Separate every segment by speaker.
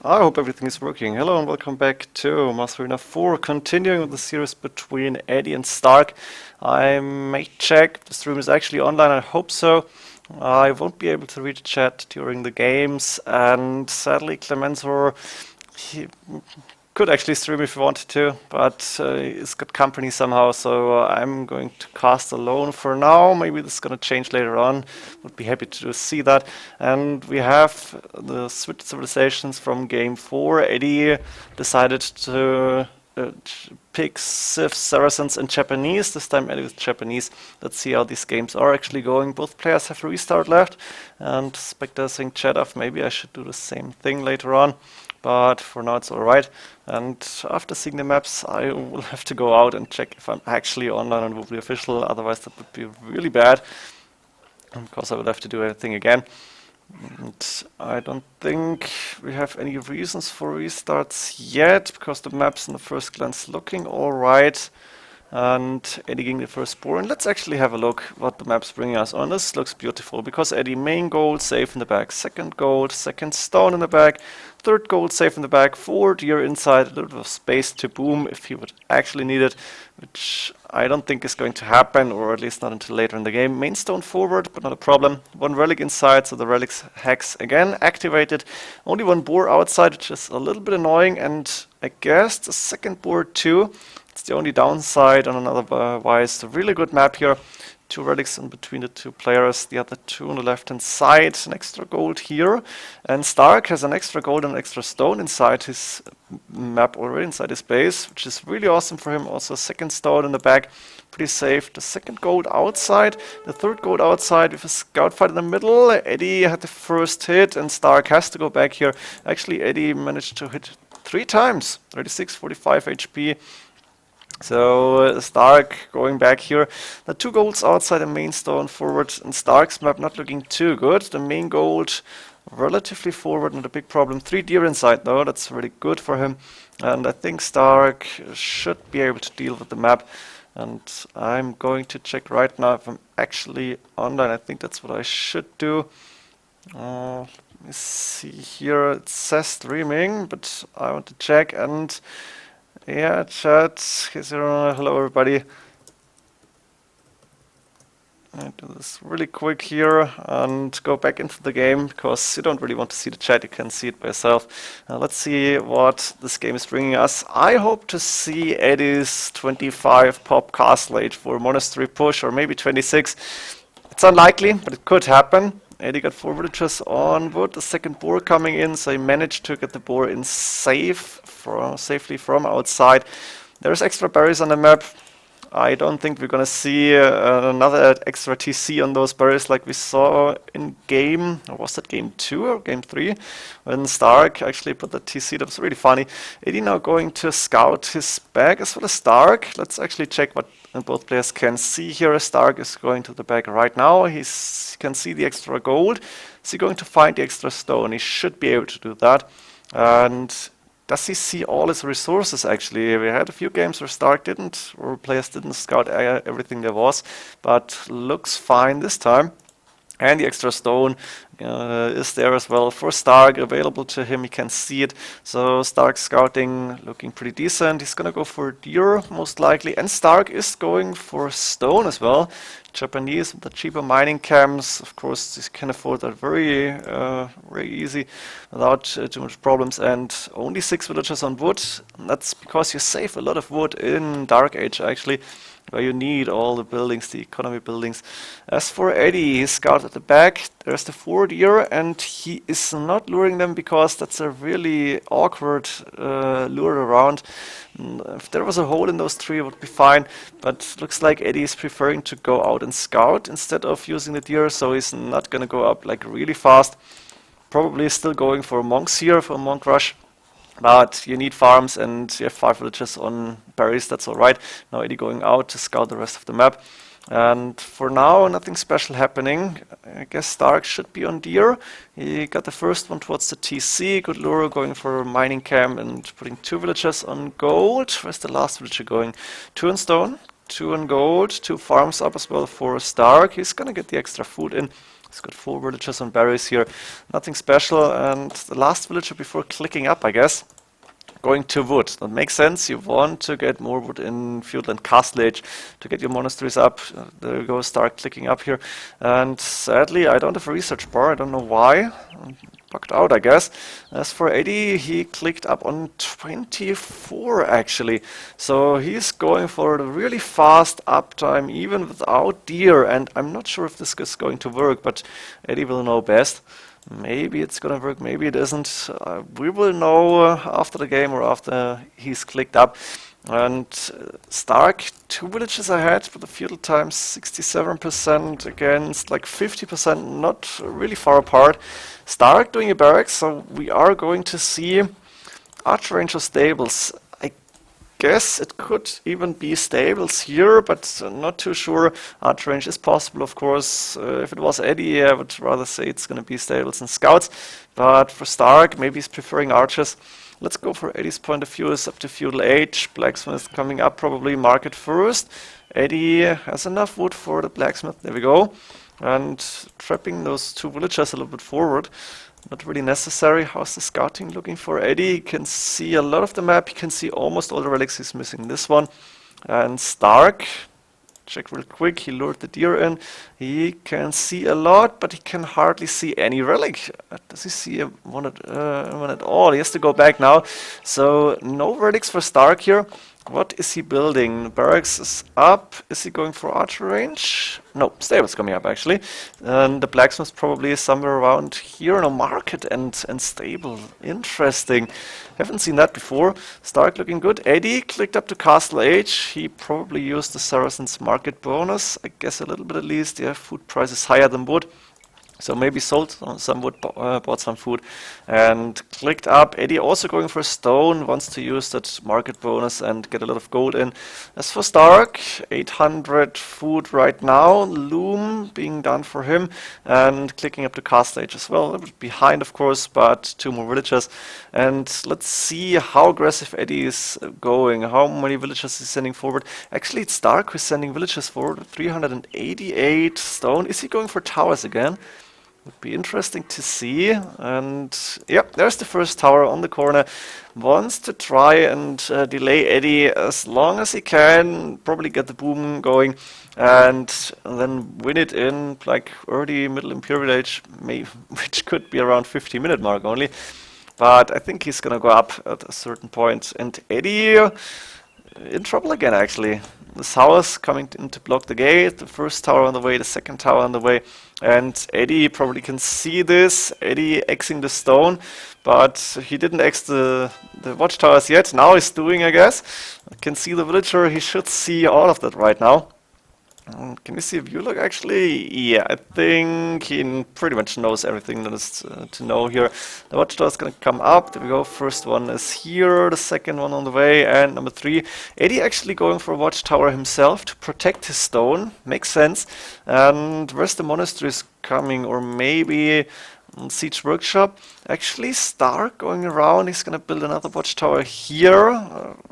Speaker 1: I hope everything is working. Hello and welcome back to Master Arena 4, continuing with the series between Eddie and Stark. I may check if the stream is actually online, I hope so. I won't be able to read chat during the games, and sadly Clementor, he could actually stream if he wanted to, but he's got company somehow, so I'm going to cast alone for now. Maybe this is going to change later on. Would be happy to see that. And we have the switch civilizations from game 4. Eddie decided to pick Sith, Saracens, and Japanese. This time Eddie with Japanese. Let's see how these games are actually going. Both players have a restart left, and Spectre saying chat off. Maybe I should do the same thing later on. But for now it's alright. And after seeing the maps, I will have to go out and check if I'm actually online on Wobbly Official. Otherwise that would be really bad, because I would have to do everything again. And I don't think we have any reasons for restarts yet, because the maps in the first glance looking alright. And Eddie getting the first spore. And let's actually have a look what the map's bringing us on. This looks beautiful because Eddie main gold safe in the back, second gold, second stone in the back, third gold safe in the back, 4 deer inside, a little bit of space to boom if he would actually need it, which I don't think is going to happen, or at least not until later in the game. Main stone forward, but not a problem. 1 relic inside, so the relics hex again activated. Only 1 boar outside, which is a little bit annoying, and I guess the second boar too. It's the only downside on otherwise a really good map here. 2 relics in between the 2 players, the other 2 on the left hand side, an extra gold here. And Stark has an extra gold and an extra stone inside his map already, inside his base, which is really awesome for him. Also a second stone in the back, pretty safe. The second gold outside, the third gold outside with a scout fight in the middle. Eddie had the first hit and Stark has to go back here. Actually Eddie managed to hit 3 times, 36, 45 HP. So Stark going back here. The 2 golds outside the main stone forward, and Stark's map not looking too good. The main gold relatively forward, not a big problem. 3 deer inside though, that's really good for him. And I think Stark should be able to deal with the map. And I'm going to check right now if I'm actually online. I think that's what I should do. Let me see here, it says streaming, but I want to check. And yeah, chat. Hello everybody. I do this really quick here and go back into the game, because you don't really want to see the chat, you can see it by yourself. Let's see what this game is bringing us. I hope to see Eddie's 25 pop castle age for a monastery push, or maybe 26. It's unlikely, but it could happen. Eddie got 4 villagers on wood, the second boar coming in, so he managed to get the boar in safely from outside. There's extra berries on the map. I don't think we're gonna see another extra TC on those berries like we saw in game, or was that game 2 or game 3? When Stark actually put the TC, that was really funny. Eddie now going to scout his bag as well as Stark. Let's actually check what both players can see here. Stark is going to the bag right now. He can see the extra gold. Is he going to find the extra stone? He should be able to do that. And does he see all his resources actually? We had a few games where Stark didn't, or players didn't scout everything there was, but looks fine this time. And the extra stone is there as well for Stark, available to him, he can see it. So Stark scouting looking pretty decent. He's gonna go for deer most likely, and Stark is going for stone as well. Japanese with the cheaper mining camps, of course you can afford that very easy without too much problems. And only 6 villagers on wood. And that's because you save a lot of wood in Dark Age actually, where you need all the buildings, the economy buildings. As for Eddie, he's scouted at the back. There's the 4 deer, and he is not luring them because that's a really awkward lure around. If there was a hole in those 3, it would be fine, but looks like Eddie is preferring to go out and scout instead of using the deer, so he's not gonna go up like really fast. Probably still going for monks here, for a monk rush. But you need farms, and you have 5 villages on berries, that's alright. Now Eddie going out to scout the rest of the map. And for now, nothing special happening. I guess Stark should be on deer. He got the first one towards the TC. Good lure going for a mining camp and putting 2 villagers on gold. Where's the last villager going? 2 on stone, 2 on gold, 2 farms up as well for Stark. He's gonna get the extra food in. He's got 4 villagers on berries here. Nothing special. And the last villager before clicking up, I guess, going to wood. That makes sense. You want to get more wood in Feudal and Castle Age to get your monasteries up. There you go, start clicking up here. And sadly, I don't have a research bar. I don't know why. I'm bugged out, I guess. As for Edie, he clicked up on 24 actually. So he's going for a really fast uptime even without deer. And I'm not sure if this is going to work, but Edie will know best. Maybe it's gonna work, maybe it isn't. We will know after the game or after he's clicked up. And Stark, 2 villages ahead, for the feudal times 67% against like 50%, not really far apart. Stark doing a barracks, so we are going to see Archer Ranger stables. I guess it could even be stables here, but not too sure. Archer range is possible, of course. If it was Edie, I would rather say it's going to be stables and scouts. But for Stark, maybe he's preferring archers. Let's go for Edie's point of view. It's up to feudal age. Blacksmith coming up, probably market first. Edie has enough wood for the blacksmith. There we go. And trapping those 2 villagers a little bit forward. Not really necessary. How's the scouting looking for Edie? You can see a lot of the map. You can see almost all the relics. He's missing this one. And Stark, check real quick. He lured the deer in. He can see a lot, but he can hardly see any relic. Does he see one at all? He has to go back now. So no relics for Stark here. What is he building? Barracks is up. Is he going for archer range? No, stable's coming up actually. And the blacksmith probably is somewhere around here. No, market and stable. Interesting. Haven't seen that before. Stark looking good. Edie clicked up to Castle Age. He probably used the Saracen's market bonus. I guess a little bit at least. Yeah, food price is higher than wood. So maybe sold some wood, bought some food, and clicked up. Edie also going for stone, wants to use that market bonus and get a lot of gold in. As for Stark, 800 food right now. Loom being done for him, and clicking up to Castle Age as well. A little bit behind, of course, but 2 more villagers. And let's see how aggressive Edie is going. How many villagers is sending forward? Actually, it's Stark who's sending villagers forward. 388 stone. Is he going for towers again? Would be interesting to see. And yep, there's the first tower on the corner. Wants to try and delay Edie as long as he can. Probably get the boom going and then win it in like early middle Imperial Age, which could be around 50-minute mark only. But I think he's gonna go up at a certain point. And Edie in trouble again actually. This house coming in to block the gate, the first tower on the way, the second tower on the way, and Edie probably can see this. Edie Xing the stone, but he didn't X the watchtowers yet. Now he's doing, I guess. I can see the villager. He should see all of that right now. Can you see a view look actually? Yeah, I think he pretty much knows everything that is to know here. The watchtower is going to come up. There we go. First one is here, the second one on the way, and number 3. Edie actually going for a watchtower himself to protect his stone. Makes sense. And where's the monasteries coming? Or maybe Siege Workshop. Actually, Stark going around. He's going to build another watchtower here.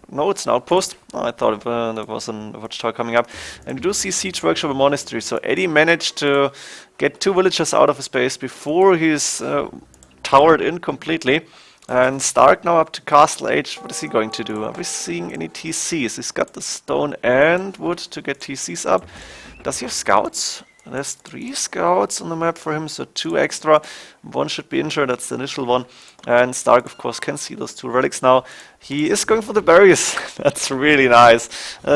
Speaker 1: No, it's an outpost. Oh, I thought there was a watchtower coming up. And we do see Siege Workshop and Monastery. So Edie managed to get 2 villagers out of his base before he's towered in completely. And Stark now up to Castle Age. What is he going to do? Are we seeing any TCs? He's got the stone and wood to get TCs up. Does he have scouts? There's 3 scouts on the map for him, so 2 extra. 1 should be injured, that's the initial one. And Stark, of course, can see those 2 relics now. He is going for the berries. That's really nice.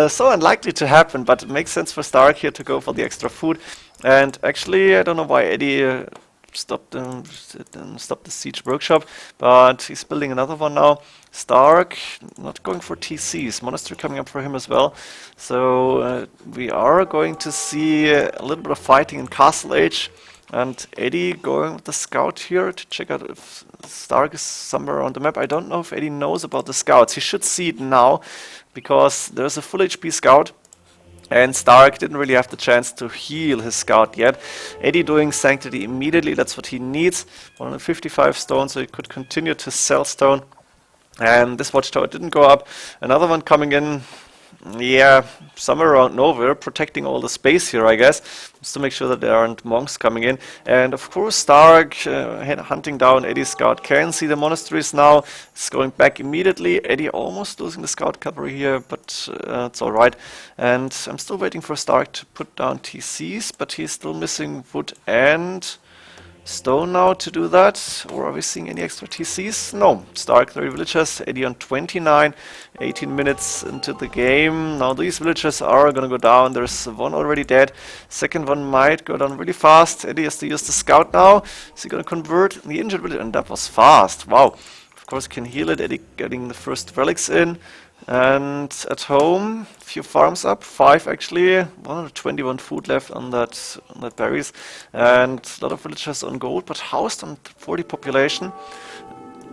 Speaker 1: So unlikely to happen, but it makes sense for Stark here to go for the extra food. And actually, I don't know why Edie stopped the Siege Workshop, but he's building another one now. Stark not going for TCs, Monastery coming up for him as well. So we are going to see a little bit of fighting in Castle Age, and Edie going with the scout here to check out if Stark is somewhere on the map. I don't know if Edie knows about the scouts. He should see it now, because there's a full HP scout. And Stark didn't really have the chance to heal his scout yet. Edie doing Sanctity immediately, that's what he needs. 155 stone, so he could continue to sell stone. And this watchtower didn't go up. Another one coming in. Yeah, somewhere around nowhere, protecting all the space here, I guess, just to make sure that there aren't monks coming in. And of course, Stark hunting down Eddie's scout can see the monasteries now. It's going back immediately. Eddie almost losing the scout cavalry here, but it's all right. And I'm still waiting for Stark to put down TCs, but he's still missing wood and stone now to do that. Or are we seeing any extra TCs? No. Stark 30 villagers, Eddie on 29, 18 minutes into the game. Now these villagers are gonna go down. There's one already dead. Second one might go down really fast. Eddie has to use the scout now. Is he gonna convert the injured villager? And that was fast. Wow. Of course can heal it. Eddie getting the first relics in. And at home, a few farms up, 5 actually, 121 food left on that berries, and a lot of villagers on gold, but housed on 40 population.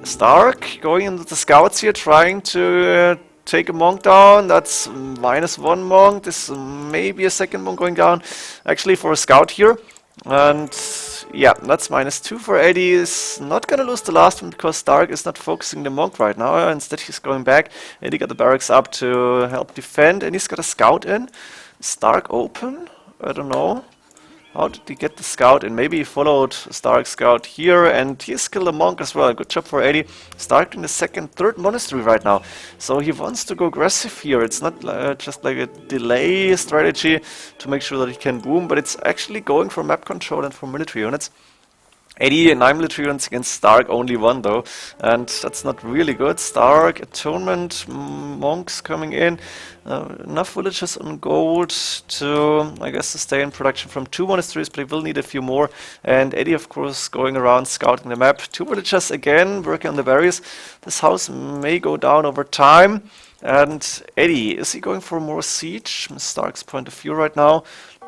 Speaker 1: Stark going into the scouts here, trying to take a monk down. That's -1 monk. This may be a second monk going down, actually for a scout here. And yeah, that's -2 for Eddie. Is not gonna lose the last one because Stark is not focusing the monk right now. Instead, he's going back. Eddie got the barracks up to help defend, and he's got a scout in. Stark open? I don't know. How did he get the scout in? Maybe he followed Stark's scout here, and he's killed a monk as well. Good job for Eddie. Stark in the second, third monastery right now. So he wants to go aggressive here. It's not just like a delay strategy to make sure that he can boom, but it's actually going for map control and for military units. 89 military units against Stark, only 1 though, and that's not really good. Stark, atonement, monks coming in, enough villages on gold to, I guess, sustain in production from 2 monasteries, but he will need a few more. And Eddie, of course, going around scouting the map. 2 villagers again, working on the berries. This house may go down over time. And Eddie, is he going for more siege? From Stark's point of view right now.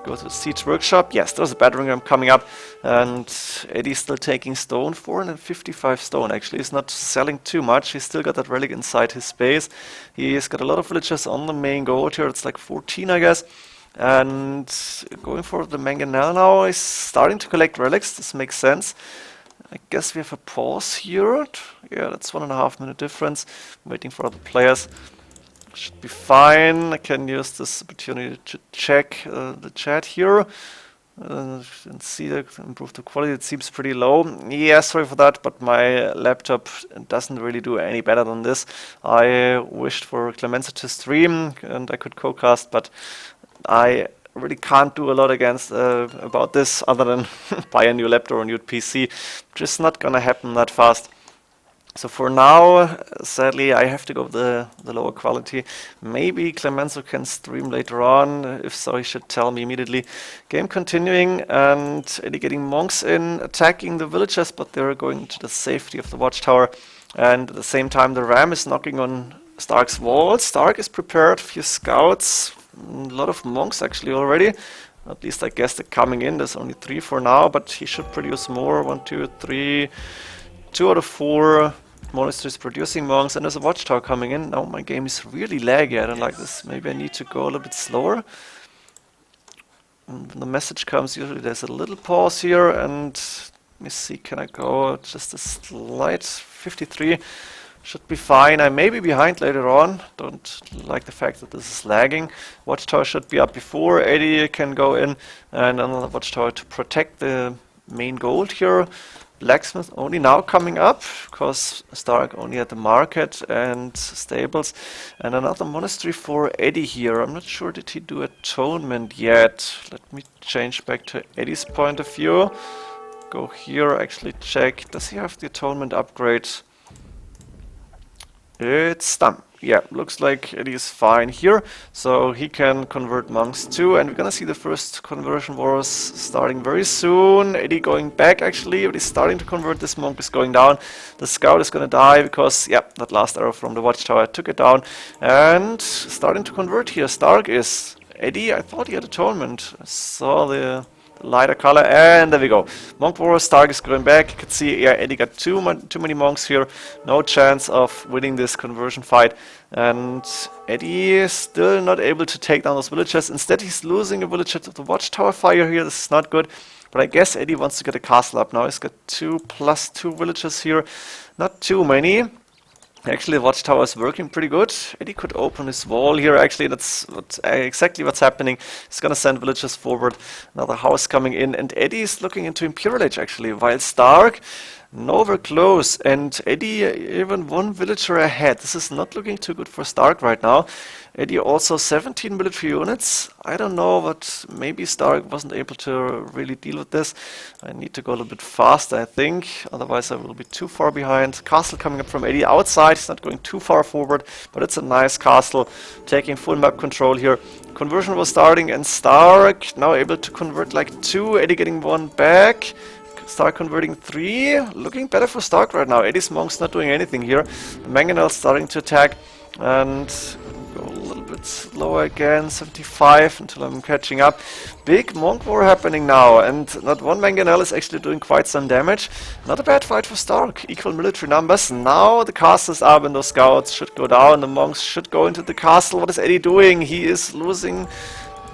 Speaker 1: Go to the siege workshop. Yes, there's a battering ram coming up, and Eddie's still taking stone. 455 stone actually. He's not selling too much. He's still got that relic inside his base. He's got a lot of villagers on the main gold here. It's like 14, I guess. And going for the mangonel now. He's starting to collect relics. This makes sense. I guess we have a pause here. Yeah, that's 1.5 minute difference. Waiting for other players. Should be fine. I can use this opportunity to check the chat here and see improve the quality. It seems pretty low. Yeah, sorry for that, but my laptop doesn't really do any better than this. I wished for Clemenza to stream and I could co-cast, but I really can't do a lot against about this other than buy a new laptop or a new PC. Just not gonna happen that fast. So for now, sadly, I have to go with the lower quality. Maybe Clemenzo can stream later on. If so, he should tell me immediately. Game continuing, and Eddie getting monks in, attacking the villagers, but they're going to the safety of the watchtower. And at the same time, the ram is knocking on Stark's wall. Stark is prepared, few scouts, a lot of monks actually already. At least I guess they're coming in. There's only 3 for now, but he should produce more. 1, 2, 3... 2 out of 4 monasteries producing monks, and there's a watchtower coming in. Now my game is really laggy. I don't like this. Maybe I need to go a little bit slower. And when the message comes, usually there's a little pause here, and let me see, can I go just a slight 53? Should be fine. I may be behind later on. Don't like the fact that this is lagging. Watchtower should be up before Eddie can go in, and another watchtower to protect the main gold here. Blacksmith only now coming up, because Stark only at the market and stables. And another monastery for Eddie here. I'm not sure, did he do atonement yet? Let me change back to Eddie's point of view. Go here, actually check. Does he have the atonement upgrade? It's done. Yeah, looks like Eddie is fine here, so he can convert monks too, and we're gonna see the first conversion wars starting very soon. Eddie going back actually, but he's starting to convert. This monk is going down. The scout is gonna die because, yeah, that last arrow from the watchtower took it down, and starting to convert here. Stark is. Eddie, I thought he had atonement. I saw the lighter color, and there we go. Monk War, Stark is going back. You can see, yeah, Eddie got too many monks here. No chance of winning this conversion fight. And Eddie is still not able to take down those villagers. Instead, he's losing a villager to the watchtower fire here. This is not good. But I guess Eddie wants to get a castle up now. He's got 2+2 villagers here. Not too many. Actually, the watchtower is working pretty good. Edie could open his wall here. Actually, that's exactly what's happening. He's gonna send villagers forward. Another house coming in, and Eddie is looking into Imperial Age actually. While Stark, nowhere close, and Eddie even one villager ahead. This is not looking too good for Stark right now. Eddie also 17 military units. I don't know, but maybe Stark wasn't able to really deal with this. I need to go a little bit faster, I think. Otherwise I will be too far behind. Castle coming up from Eddie outside. He's not going too far forward, but it's a nice castle. Taking full map control here. Conversion was starting, and Stark now able to convert like 2. Eddie getting 1 back. Stark converting 3. Looking better for Stark right now. Eddie's monks not doing anything here. The Mangonels starting to attack, and go a little bit slower again, 75 until I'm catching up. Big monk war happening now, and not one Mangonel is actually doing quite some damage. Not a bad fight for Stark. Equal military numbers. Now the castle is up and those scouts should go down. The monks should go into the castle. What is Eddie doing? He is losing...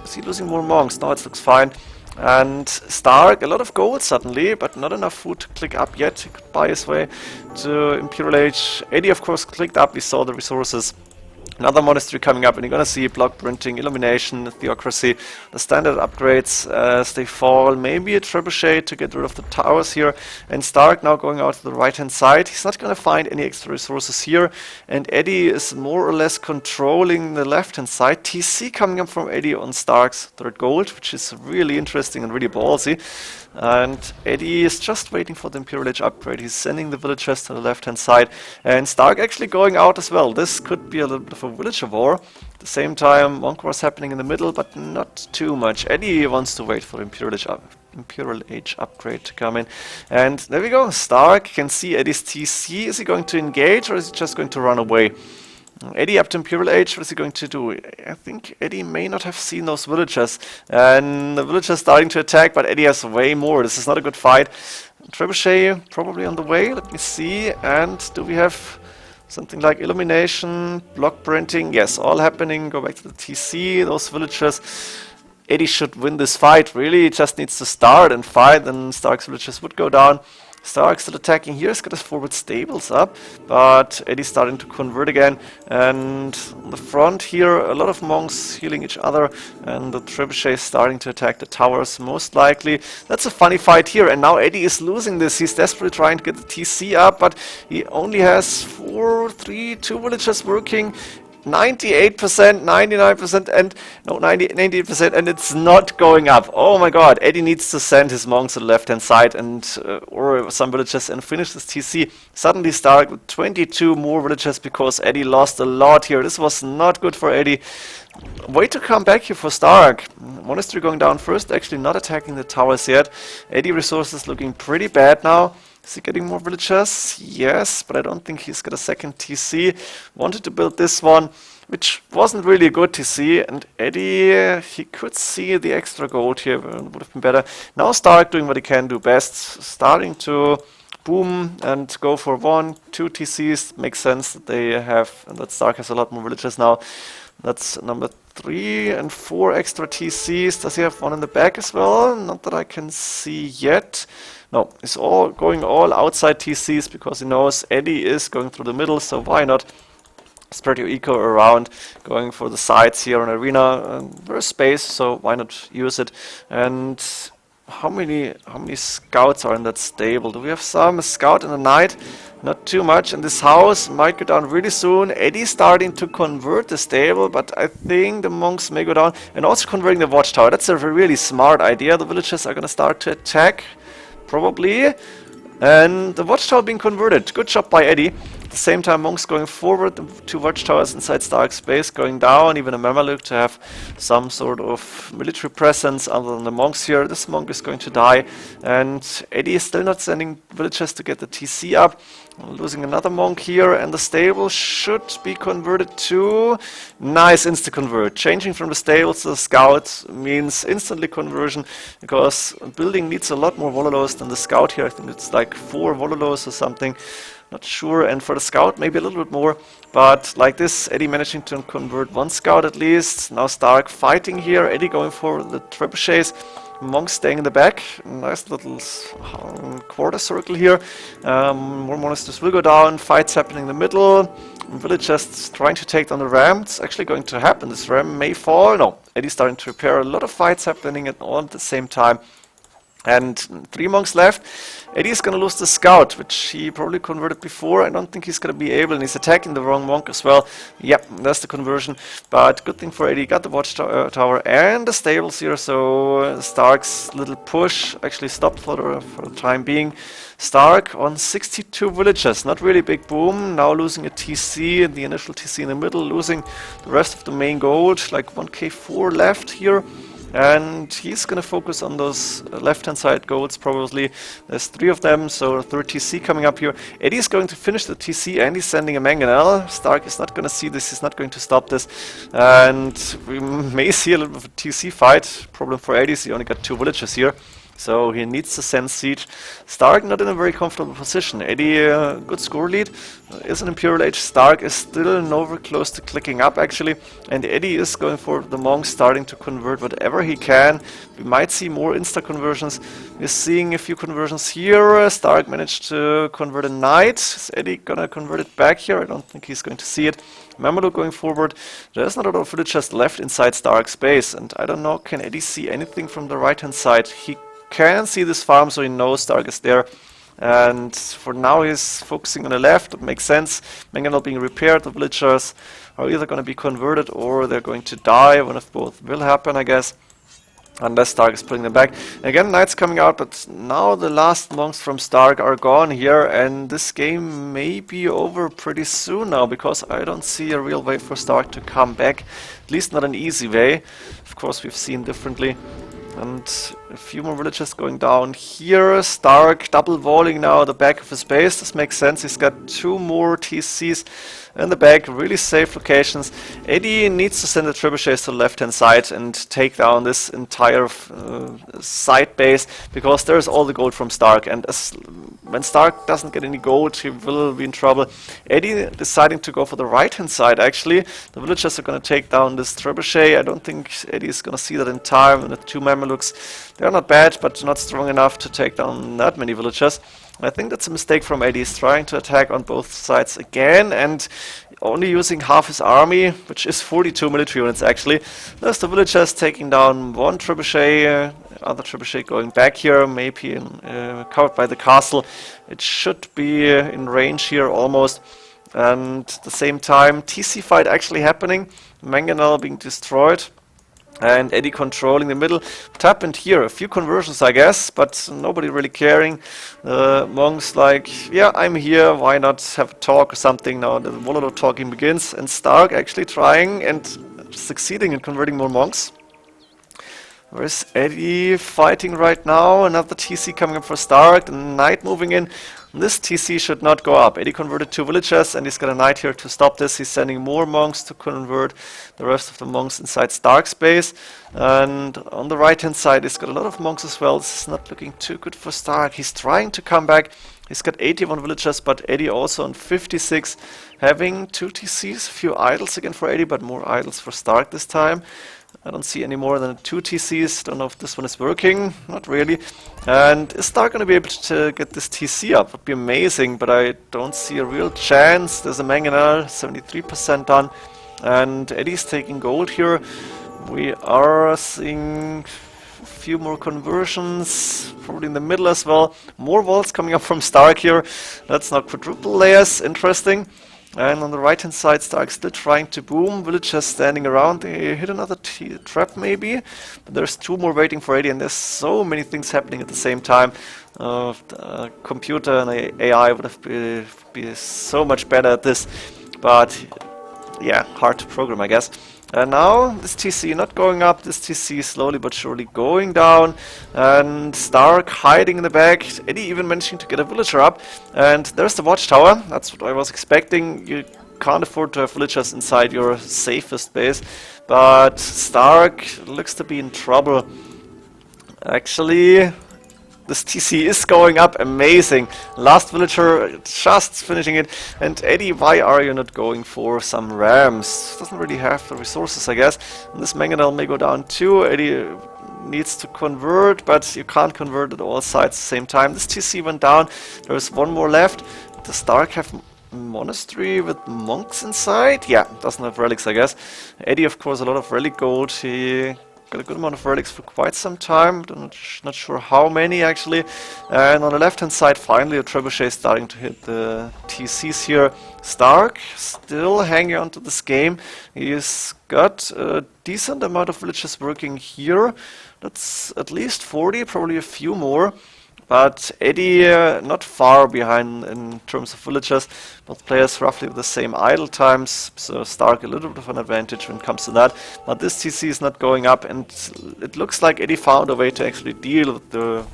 Speaker 1: Is he losing more monks? No, it looks fine. And Stark, a lot of gold suddenly, but not enough food to click up yet. He could buy his way to Imperial Age. Eddie, of course, clicked up. We saw the resources. Another monastery coming up, and you're gonna see block printing, illumination, theocracy, the standard upgrades as they fall. Maybe a trebuchet to get rid of the towers here. And Stark now going out to the right hand side. He's not gonna find any extra resources here. And Eddie is more or less controlling the left hand side. TC coming up from Eddie on Stark's 3rd gold, which is really interesting and really ballsy. And Eddie is just waiting for the Imperial Age upgrade. He's sending the villagers to the left hand side. And Stark actually going out as well. This could be a little bit of a villager war. At the same time, monk war is happening in the middle, but not too much. Eddie wants to wait for the Imperial Age upgrade to come in. And there we go. Stark can see Eddie's TC. Is he going to engage, or is he just going to run away? Eddie up to Imperial Age, what is he going to do? I think Eddie may not have seen those villagers. And the villagers starting to attack, but Eddie has way more. This is not a good fight. Trebuchet probably on the way, let me see. And do we have something like illumination, block printing? Yes, all happening. Go back to the TC, those villagers. Eddie should win this fight, really. He just needs to start and fight, and Stark's villagers would go down. Stark still attacking here. He's got his forward stables up, but Eddie's starting to convert again. And on the front here, a lot of monks healing each other, and the trebuchet is starting to attack the towers, most likely. That's a funny fight here, and now Eddie is losing this. He's desperately trying to get the TC up, but he only has 2 villagers working. 98%, 99%, and no, 98%, and it's not going up. Oh my god, Eddie needs to send his monks to the left-hand side and or some villagers and finish this TC. Suddenly Stark with 22 more villagers because Eddie lost a lot here. This was not good for Eddie. Way to come back here for Stark. Monastery going down first, actually not attacking the towers yet. Eddie resources looking pretty bad now. Is he getting more villagers? Yes, but I don't think he's got a second TC. Wanted to build this one, which wasn't really a good TC. And Eddie, he could see the extra gold here. Would have been better. Now Stark doing what he can do best. Starting to boom and go for 1, 2 TCs. Makes sense that they have, and that Stark has a lot more villagers now. That's number 3 and 4 extra TCs. Does he have one in the back as well? Not that I can see yet. No, he's all going all outside TCs because he knows Eddie is going through the middle, so why not spread your eco around, going for the sides here on arena. There's space, so why not use it? And how many scouts are in that stable? Do we have some? A scout in the night? Not too much. And this house might go down really soon. Eddie's starting to convert the stable, but I think the monks may go down. And also converting the watchtower. That's a really smart idea. The villagers are going to start to attack. Probably. And the watchtower being converted. Good job by Eddie. At the same time, monks going forward. The 2 watchtowers inside Stark's base going down. Even a Mameluke to have some sort of military presence other than the monks here. This monk is going to die. And Eddie is still not sending villagers to get the TC up. Losing another monk here, and the stable should be converted to... Nice insta-convert. Changing from the stables to the scouts means instantly conversion, because building needs a lot more vololos than the scout here. I think it's like 4 vololos or something. Not sure, and for the scout maybe a little bit more. But like this, Eddie managing to convert 1 scout at least. Now Stark fighting here, Eddie going for the trebuchets. Monks staying in the back. Nice little quarter circle here. More monsters will go down. Fights happening in the middle. Villagers trying to take down the ram. It's actually going to happen. This ram may fall. No, Eddie's starting to repair. A lot of fights happening all at the same time. And 3 monks left. Eddie's gonna lose the scout, which he probably converted before. I don't think he's gonna be able, and he's attacking the wrong monk as well. Yep, that's the conversion. But good thing for Eddie, got the watchtower and the stables here, so Stark's little push actually stopped for the time being. Stark on 62 villagers, not really big boom. Now losing a TC, the initial TC in the middle, losing the rest of the main gold, like 1k4 left here. And he's going to focus on those left-hand side golds, probably. There's 3 of them, so 3rd TC coming up here. Eddie's going to finish the TC, and he's sending a mangonel. Stark is not going to see this, he's not going to stop this. And we may see a little bit of a TC fight. Problem for Eddie is he only got 2 villagers here. So he needs to send siege. Stark not in a very comfortable position. Eddie, good score lead, is an Imperial Age. Stark is still nowhere close to clicking up actually. And Eddie is going for the monks, starting to convert whatever he can. We might see more insta-conversions. We're seeing a few conversions here. Stark managed to convert a knight. Is Eddie gonna convert it back here? I don't think he's going to see it. Mameluke going forward. There's not a lot of villagers left inside Stark's base. And I don't know, can Eddie see anything from the right-hand side? He can see this farm, so he knows Stark is there. And for now he's focusing on the left. That makes sense. Mangonel being repaired. The villagers are either going to be converted or they're going to die. One of both will happen, I guess. Unless Stark is putting them back. Again, knights coming out, but now the last monks from Stark are gone here, and this game may be over pretty soon now, because I don't see a real way for Stark to come back. At least not an easy way. Of course, we've seen differently. And a few more villagers going down here. Stark double walling now the back of his base. This makes sense. He's got 2 more TCs in the back. Really safe locations. Eddie needs to send the trebuchets to the left hand side and take down this entire side base, because there's all the gold from Stark. And when Stark doesn't get any gold, he will be in trouble. Eddie deciding to go for the right hand side actually. The villagers are going to take down this trebuchet. I don't think Eddie is going to see that in time. And the 2 Mamelukes, they're not bad, but not strong enough to take down that many villagers. I think that's a mistake from Eddie. He's trying to attack on both sides again, and only using half his army, which is 42 military units actually. There's the villagers taking down 1 trebuchet, other trebuchet going back here, maybe covered by the castle. It should be in range here almost. And at the same time, TC fight actually happening. Mangonel being destroyed. And Eddie controlling the middle. What happened here? A few conversions, I guess, but nobody really caring. Monks like, yeah, I'm here, why not have a talk or something? Now the Volodor talking begins, and Stark actually trying and succeeding in converting more monks. Where's Eddie fighting right now? Another TC coming up for Stark, the knight moving in. This TC should not go up. Eddie converted 2 villagers, and he's got a knight here to stop this. He's sending more monks to convert the rest of the monks inside Stark's base. And on the right hand side, he's got a lot of monks as well. This is not looking too good for Stark. He's trying to come back. He's got 81 villagers, but Eddie also on 56, having 2 TCs. A few idols again for Eddie, but more idols for Stark this time. I don't see any more than 2 TCs. Don't know if this one is working. Not really. And is Stark going to be able to get this TC up? Would be amazing, but I don't see a real chance. There's a mangonel, 73% done. And Eddie's taking gold here. We are seeing a few more conversions, probably in the middle as well. More walls coming up from Stark here. That's not quadruple layers. Interesting. And on the right hand side, Stark still trying to boom. Villagers standing around. They hit another trap maybe. But there's 2 more waiting for Edie, and there's so many things happening at the same time. The computer and AI would have been so much better at this. But yeah, hard to program, I guess. And now this TC not going up, this TC slowly but surely going down, and Stark hiding in the back. Eddie even managing to get a villager up, and there's the watchtower. That's what I was expecting. You can't afford to have villagers inside your safest base, but Stark looks to be in trouble. Actually, this TC is going up, amazing. Last villager just finishing it. And Eddie, why are you not going for some rams? Doesn't really have the resources, I guess. And this mangonel may go down too. Eddie needs to convert, but you can't convert at all sides at the same time. This TC went down. There is one more left. Does Stark have monastery with monks inside? Yeah, doesn't have relics, I guess. Edie, of course, a lot of relic gold. He got a good amount of relics for quite some time. I'm not sure how many, actually. And on the left-hand side, finally, a trebuchet starting to hit the TCs here. Stark still hanging on to this game. He's got a decent amount of villages working here. That's at least 40, probably a few more. But Edie not far behind in terms of villages. Both players roughly with the same idle times, so Stark a little bit of an advantage when it comes to that. But this TC is not going up, and it looks like Edie found a way to actually deal with the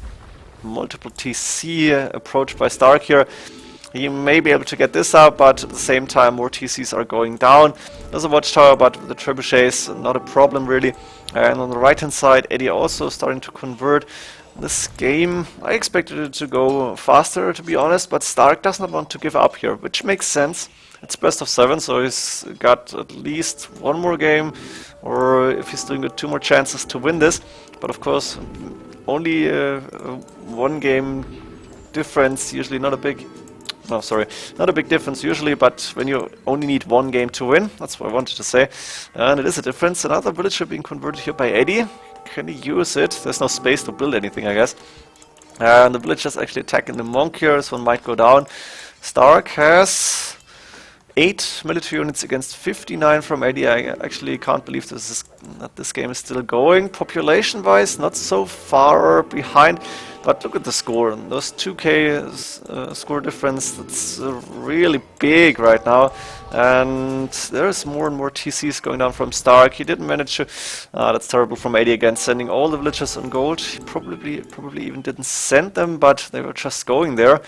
Speaker 1: multiple TC approach by Stark here. He may be able to get this out, but at the same time more TCs are going down. There's a watchtower, but with the trebuchets, not a problem really. And on the right hand side, Edie also starting to convert. This game, I expected it to go faster, to be honest, but Stark does not want to give up here, which makes sense. It's best of 7, so he's got at least one more game, or if he's doing good, 2 more chances to win this. But of course, only one game difference, usually not a big... No, sorry, not a big difference usually, but when you only need one game to win, that's what I wanted to say. And it is a difference. Another villager being converted here by Edie. Can he use it? There's no space to build anything, I guess. And the villagers actually attacking the monk here. This one might go down. Stark has 8 military units against 59 from Edie. I actually can't believe that this game is still going. Population-wise, not so far behind. But look at the score. Those 2k score difference, that's really big right now. And there's more and more TCs going down from Stark. He didn't manage to... that's terrible from Edie again, sending all the villagers on gold. He probably even didn't send them, but they were just going there.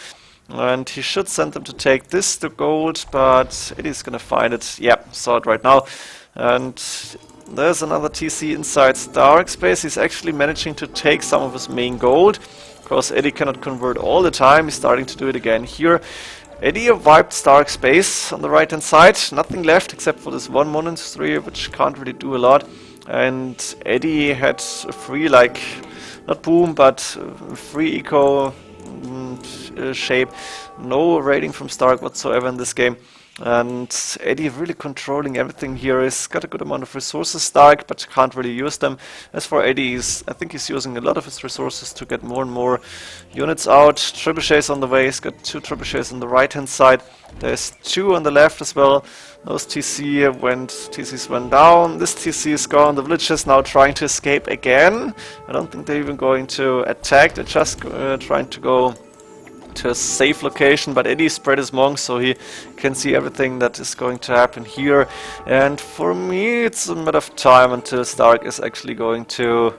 Speaker 1: And he should send them to take this to gold, but Edie's gonna find it. Yeah, saw it right now. And there's another TC inside Stark space. He's actually managing to take some of his main gold. Of course, Edie cannot convert all the time. He's starting to do it again here. Edie wiped Stark space on the right hand side. Nothing left except for this one monastery, which can't really do a lot. And Edie had a free, like, not boom, but free eco shape. No raiding from Stark whatsoever in this game. And Edie really controlling everything here. He's got a good amount of resources, Stark, but can't really use them. As for Edie, I think he's using a lot of his resources to get more and more units out. Trebuchets on the way. He's got 2 trebuchets on the right hand side. There's 2 on the left as well. Those TCs went down. This TC is gone. The villagers now trying to escape again. I don't think they're even going to attack. They're just trying to go to a safe location, but Edie spread his monks so he can see everything that is going to happen here. And for me, it's a matter of time until Stark is actually going to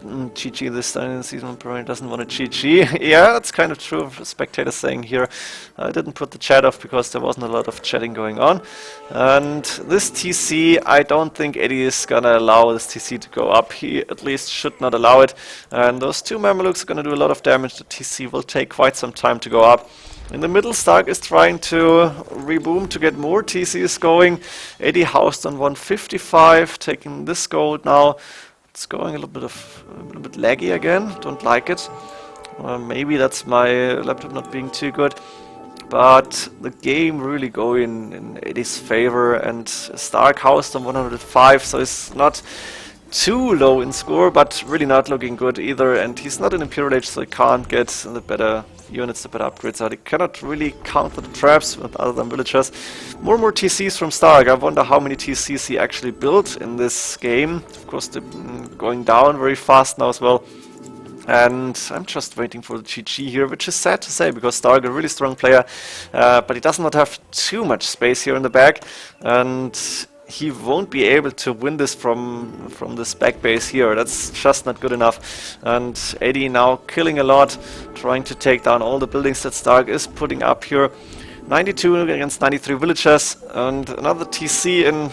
Speaker 1: GG this time in the season. Probably doesn't want to GG. Yeah, that's kind of true. The spectator saying here. I didn't put the chat off because there wasn't a lot of chatting going on. And this TC, I don't think Edie is gonna allow this TC to go up. He at least should not allow it. And those 2 Mamelukes are gonna do a lot of damage. The TC will take quite some time to go up. In the middle, Stark is trying to reboom to get more TCs going. Edie housed on 155, taking this gold now. It's going a little bit laggy again. Don't like it. Maybe that's my laptop not being too good. But the game really going in Edie's favor, and Stark housed on 105, so it's not too low in score, but really not looking good either. And he's not an Imperial Age, so he can't get the better units, the better upgrades out. He cannot really counter the traps with other than villagers. More and more TCs from Stark. I wonder how many TCs he actually built in this game. Of course, they're going down very fast now as well. And I'm just waiting for the GG here, which is sad to say, because Stark a really strong player, but he does not have too much space here in the back, and he won't be able to win this from this back base here. That's just not good enough. And Edie now killing a lot, trying to take down all the buildings that Stark is putting up here. 92 against 93 villagers, and another TC in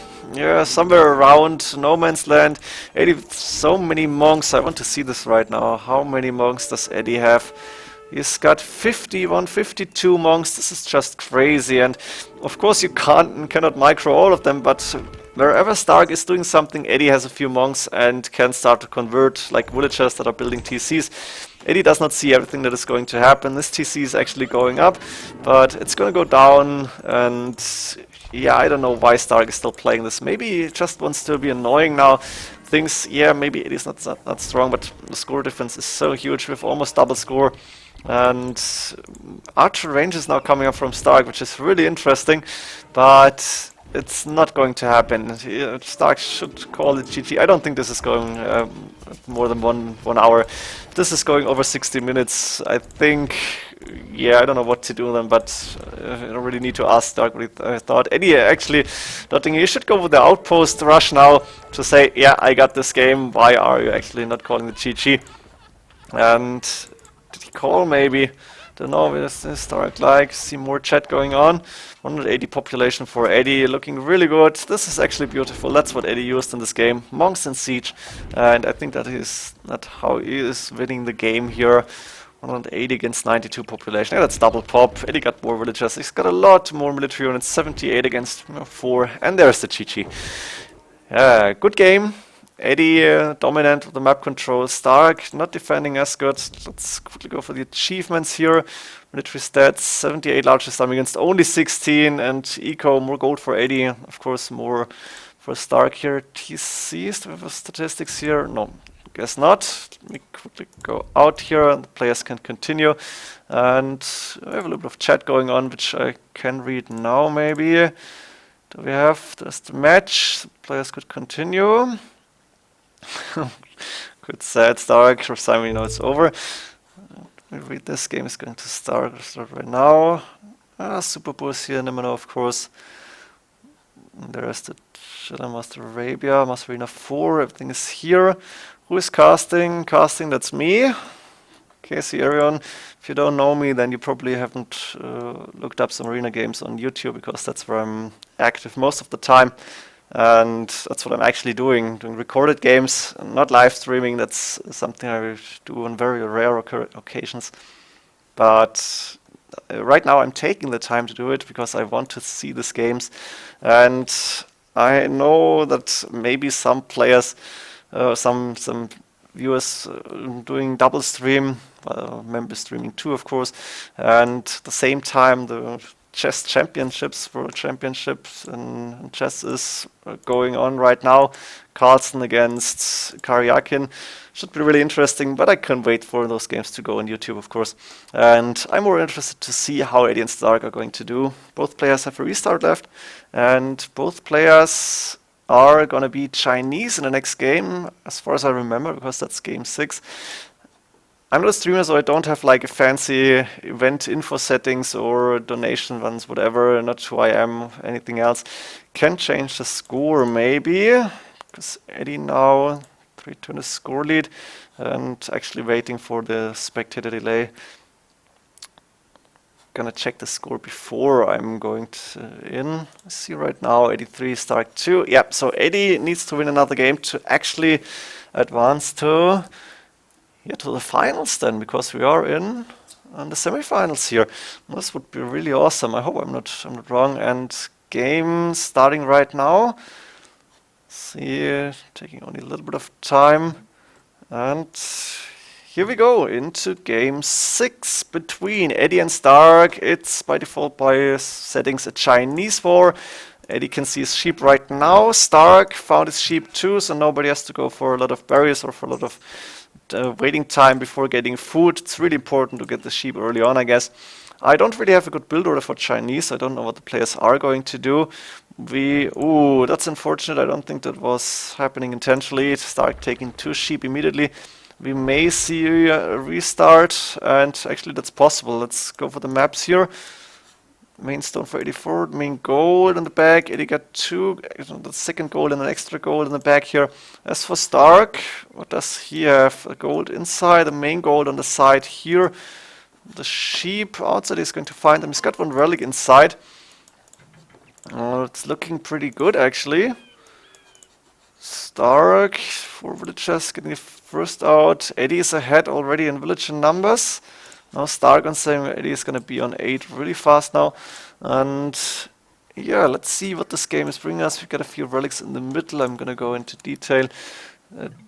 Speaker 1: somewhere around no man's land. Edie with so many monks. I want to see this right now. How many monks does Edie have? He's got 51, 52 monks. This is just crazy. And of course you cannot micro all of them, but wherever Stark is doing something, Edie has a few monks and can start to convert like villagers that are building TCs. Edie does not see everything that is going to happen. This TC is actually going up, but it's going to go down. And yeah, I don't know why Stark is still playing this. Maybe he just wants to be annoying now. Thinks, yeah, maybe Edie's not strong, but the score difference is so huge with almost double score. And Archer range is now coming up from Stark, which is really interesting, but it's not going to happen. Stark should call it GG. I don't think this is going more than one hour. This is going over 60 minutes. I think, yeah, I don't know what to do then, but I don't really need to ask Stark what he thought. Edie actually thought he should go with the outpost rush now to say, yeah, I got this game. Why are you actually not calling it GG? And did he call maybe? Don't know, with this Stark like, see more chat going on. 180 population for Edie, looking really good. This is actually beautiful. That's what Edie used in this game. Monks in siege. And I think that is not how he is winning the game here. 180 against 92 population. Yeah, that's double pop. Edie got more villagers. He's got a lot more military units. 78 against 4. And there's the GG. Yeah, good game. Edie dominant with the map control. Stark not defending as good. Let's quickly go for the achievements here. Military stats, 78 largest time against only 16, and eco, more gold for Edie. Of course, more for Stark here. TCs, do we have statistics here? No, guess not. Let me quickly go out here and the players can continue. And I have a little bit of chat going on, which I can read now maybe. Do we have, there's the match. The players could continue. Good sad Stark, for some we know it's over. We read this game is going to start right now. Super Boost here, Nimano of course. And there's the Shadow Master Arabia, Master Arena 4, everything is here. Who is casting? Casting, that's me. Casey Arion. If you don't know me, then you probably haven't looked up some arena games on YouTube, because that's where I'm active most of the time. And that's what I'm actually doing recorded games, not live streaming. That's something I do on very rare occasions. But right now I'm taking the time to do it because I want to see these games. And I know that maybe some players, some viewers doing double stream, members streaming too, of course, and at the same time the chess championships, world championships in chess is going on right now. Carlsen against Karyakin. Should be really interesting, but I can't wait for those games to go on YouTube, of course. And I'm more interested to see how Edie and Stark are going to do. Both players have a restart left, and both players are going to be Chinese in the next game, as far as I remember, because that's game 6. I'm not a streamer, so I don't have like a fancy event info settings or donation ones, whatever. Not who I am, anything else. Can change the score maybe, because Edie now 3-2 in the score lead, and actually waiting for the spectator delay. Gonna check the score before I'm going in. I see right now 83, Stark 2. Yep, so Edie needs to win another game to actually advance to the finals then, because we are in the semifinals here. This would be really awesome. I hope I'm not wrong. And game starting right now. See, taking only a little bit of time. And here we go into game 6 between Edie and Stark. It's by default by settings a Chinese war. Edie can see his sheep right now. Stark found his sheep too, so nobody has to go for a lot of berries or for a lot of waiting time before getting food. It's really important to get the sheep early on, I guess. I don't really have a good build order for Chinese. I don't know what the players are going to do. Ooh, that's unfortunate. I don't think that was happening intentionally. Stark taking 2 sheep immediately. We may see a restart, and actually that's possible. Let's go for the maps here. Main stone for 84, main gold in the back. Edie got 2, the second gold and an extra gold in the back here. As for Stark, what does he have? A gold inside, a main gold on the side here. The sheep outside, he's going to find them. He's got 1 relic inside. It's looking pretty good actually. Stark, 4 villagers getting the first out. Edie is ahead already in villager numbers. Now Stark on 7, Eddie is gonna be on 8 really fast now. And yeah, let's see what this game is bringing us. We've got a few relics in the middle. I'm gonna go into detail.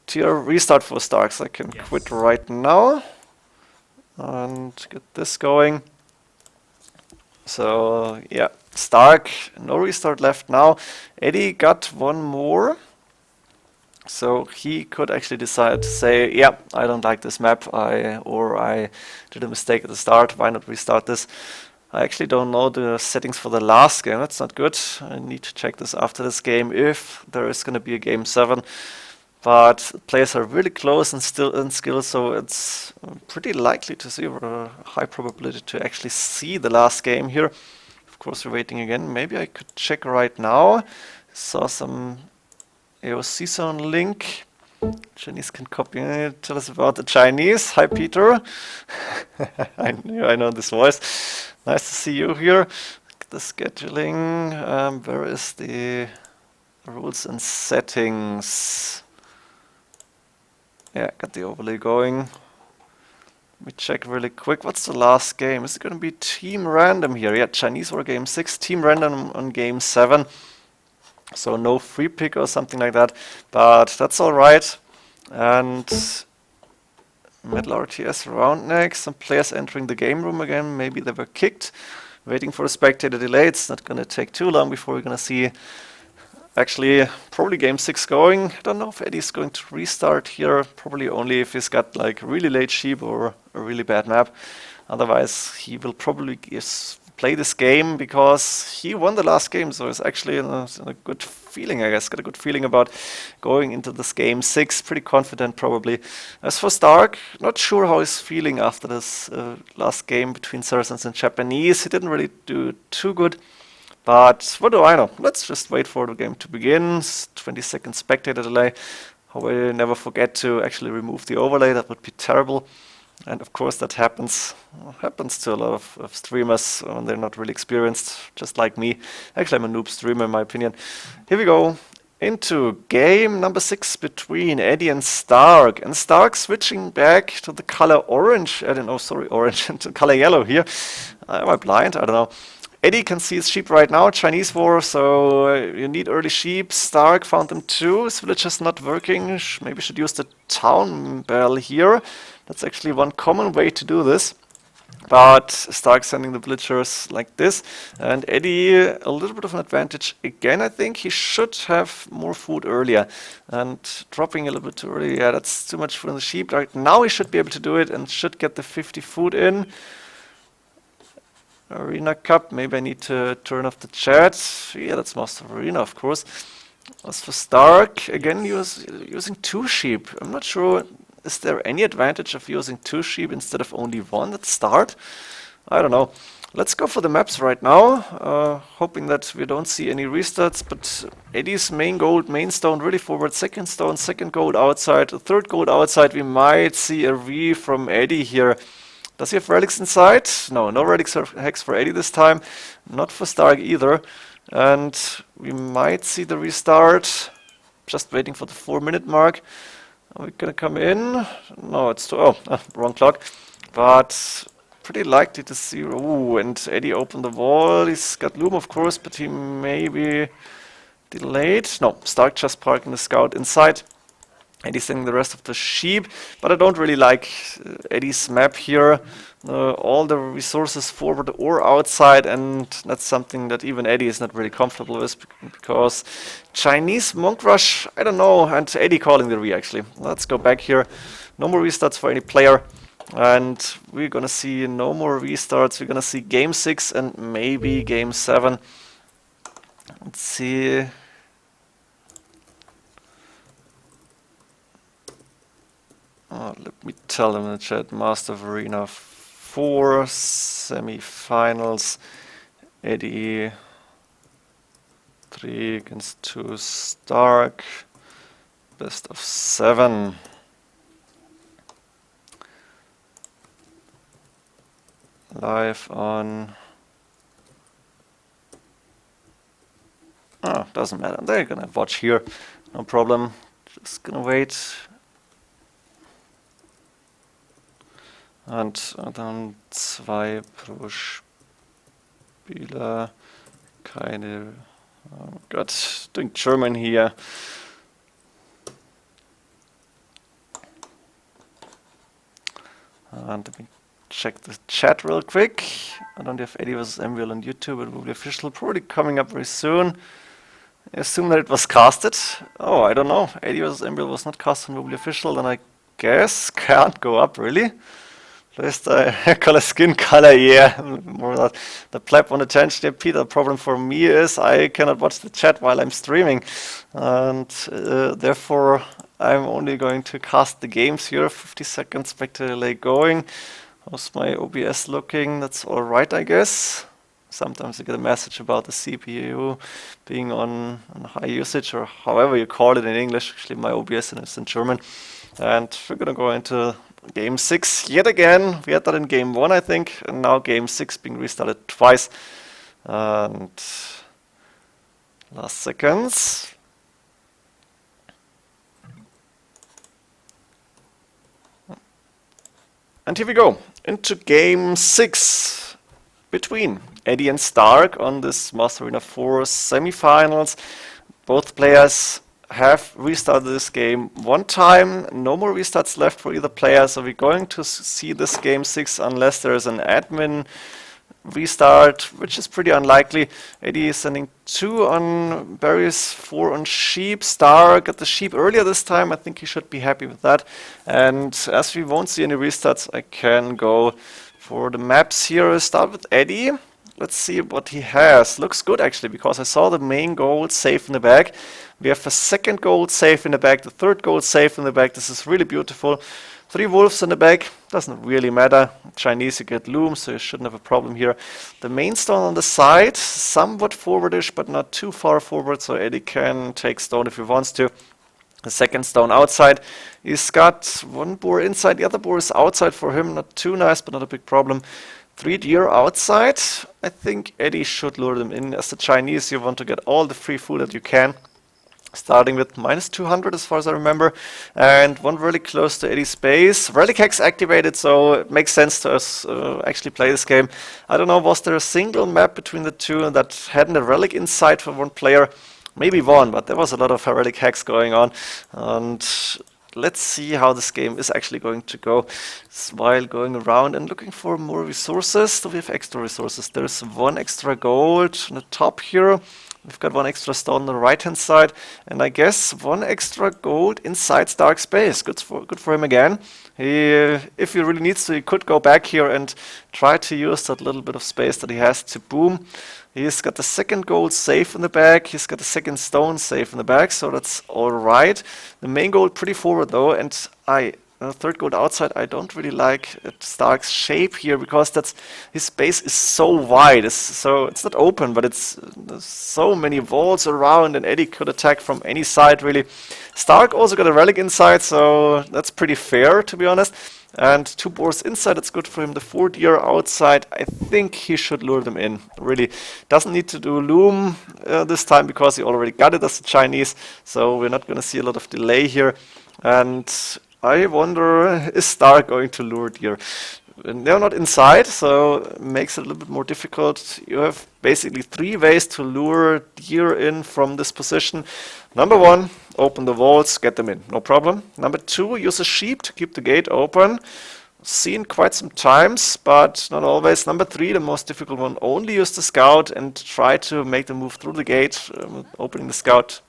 Speaker 1: Tier restart for Stark, so I can quit right now and get this going. So yeah, Stark, no restart left now. Eddie got one more. So he could actually decide to say, yeah, I don't like this map, or I did a mistake at the start, why not restart this? I actually don't know the settings for the last game, that's not good. I need to check this after this game if there is going to be a game 7. But players are really close and still in skill, so it's pretty likely to see, or a high probability to actually see the last game here. Of course, we're waiting again. Maybe I could check right now. Saw some AOC zone link. Chinese can copy it. Tell us about the Chinese. Hi, Peter. I know this voice. Nice to see you here. The scheduling. Where is the rules and settings? Yeah, got the overlay going. Let me check really quick. What's the last game? Is it going to be team random here? Yeah, Chinese or game 6. Team random on game 7. So no free pick or something like that. But that's alright. And middle RTS round next. Some players entering the game room again. Maybe they were kicked. Waiting for a spectator delay. It's not going to take too long before we're going to see actually probably game 6 going. I don't know if Eddie's going to restart here. Probably only if he's got like really late sheep or a really bad map. Otherwise he will probably play this game because he won the last game, so it's actually in a good feeling, I guess. Got a good feeling about going into this game 6. Pretty confident, probably. As for Stark, not sure how he's feeling after this last game between Saracens and Japanese. He didn't really do too good, but what do I know? Let's just wait for the game to begin. 20-second spectator delay. However, never forget to actually remove the overlay. That would be terrible. And of course that happens to a lot of streamers when they're not really experienced, just like me. Actually, I'm a noob streamer in my opinion. Here we go into game number 6 between Eddie and Stark. And Stark switching back to the color orange. Orange, to color yellow here. Am I blind? I don't know. Eddie can see his sheep right now, Chinese war, so you need early sheep. Stark found them too. His village is not working. Maybe should use the town bell here. That's actually one common way to do this. But Stark sending the villagers like this. And Eddie, a little bit of an advantage again, I think. He should have more food earlier. And dropping a little bit too early, yeah, that's too much for the sheep. Right now he should be able to do it and should get the 50 food in. Arena Cup, maybe I need to turn off the chat. Yeah, that's Master of Arena, of course. As for Stark, again, using 2 sheep. I'm not sure, is there any advantage of using 2 sheep instead of only 1 at the start? I don't know. Let's go for the maps right now, hoping that we don't see any restarts, but Eddie's main gold, main stone really forward, second stone, second gold outside, third gold outside. We might see a re from Eddie here. Does he have relics inside? No, no relics or hex for Eddie this time. Not for Stark either. And we might see the restart. Just waiting for the 4-minute mark. Are we gonna come in? No, it's too... wrong clock. But pretty likely to see... Ooh, and Eddie opened the wall. He's got Loom, of course, but he may be delayed. No, Stark just parking the scout inside. Eddie's sending the rest of the sheep, but I don't really like Eddie's map here. All the resources forward or outside, and that's something that even Eddie is not really comfortable with, because Chinese Monk Rush, I don't know, and Eddie calling the re actually. Let's go back here. No more restarts for any player, and we're gonna see no more restarts. We're gonna see game 6 and maybe game 7. Let's see. Let me tell them in the chat. Master of Arena 4 semi-finals. Eddie 3 against 2 Stark. Best of 7. Live on... doesn't matter. They're gonna watch here. No problem. Just gonna wait. Und dann 2 pro Spieler. Keine... Oh Gott, doing German here. And let me check the chat real quick. I don't have Edie vs. Embryo on YouTube. It will be official, probably coming up very soon. I assume that it was casted. Oh, I don't know. Edie vs. Embryo was not casted and will be official, then I guess can't go up, really? Just color skin color, yeah. More that. The pleb on attention here, Peter. The problem for me is I cannot watch the chat while I'm streaming. And therefore I'm only going to cast the games here. 50 seconds back to delay going. How's my OBS looking? That's alright, I guess. Sometimes you get a message about the CPU being on high usage, or however you call it in English. Actually, my OBS is in German. And we're gonna go into game 6 yet again. We had that in game 1, I think, and now game 6 being restarted twice. And last seconds. And here we go, into game 6 between Edie and Stark on this Master Arena 4 semifinals. Both players have restarted this game 1 time, no more restarts left for either player, so we're going to see this game 6 unless there's an admin restart, which is pretty unlikely. Edie is sending 2 on berries, 4 on sheep. Stark got the sheep earlier this time, I think he should be happy with that. And as we won't see any restarts, I can go for the maps here. Start with Edie. Let's see what he has. Looks good actually, because I saw the main gold safe in the back. We have a second gold safe in the back, the third gold safe in the back. This is really beautiful. 3 wolves in the back, doesn't really matter. Chinese, you get loom, so you shouldn't have a problem here. The main stone on the side, somewhat forwardish, but not too far forward, so Edie can take stone if he wants to. The second stone outside. He's got 1 boar inside, the other boar is outside for him. Not too nice, but not a big problem. 3 deer outside. I think Edie should lure them in. As the Chinese, you want to get all the free food that you can. Starting with -200 as far as I remember. And 1 really close to Eddie's base. Relic Hex activated, so it makes sense to us actually play this game. I don't know, was there a single map between the two that hadn't a relic inside for 1 player? Maybe 1, but there was a lot of Relic Hex going on. And let's see how this game is actually going to go while going around and looking for more resources. So we have extra resources. There's 1 extra gold on the top here. We've got 1 extra stone on the right hand side, and I guess 1 extra gold inside Stark's base. Good for him again. If he really needs to, he could go back here and try to use that little bit of space that he has to boom. He's got the second gold safe in the back. He's got the second stone safe in the back, so that's all right. The main gold pretty forward though, and third gold outside. I don't really like Stark's shape here because his space is so wide. It's not open, but there's so many walls around, and Edie could attack from any side really. Stark also got a relic inside, so that's pretty fair to be honest. And 2 boars inside, that's good for him. The 4 deer outside, I think he should lure them in. Really doesn't need to do loom this time because he already got it as a Chinese, so we're not going to see a lot of delay here. And I wonder, is Stark going to lure deer? They're not inside, so it makes it a little bit more difficult. You have basically 3 ways to lure deer in from this position. Number 1, open the walls, get them in, no problem. Number 2, use a sheep to keep the gate open. Seen quite some times, but not always. Number 3, the most difficult one, only use the scout and try to make them move through the gate, opening the scout.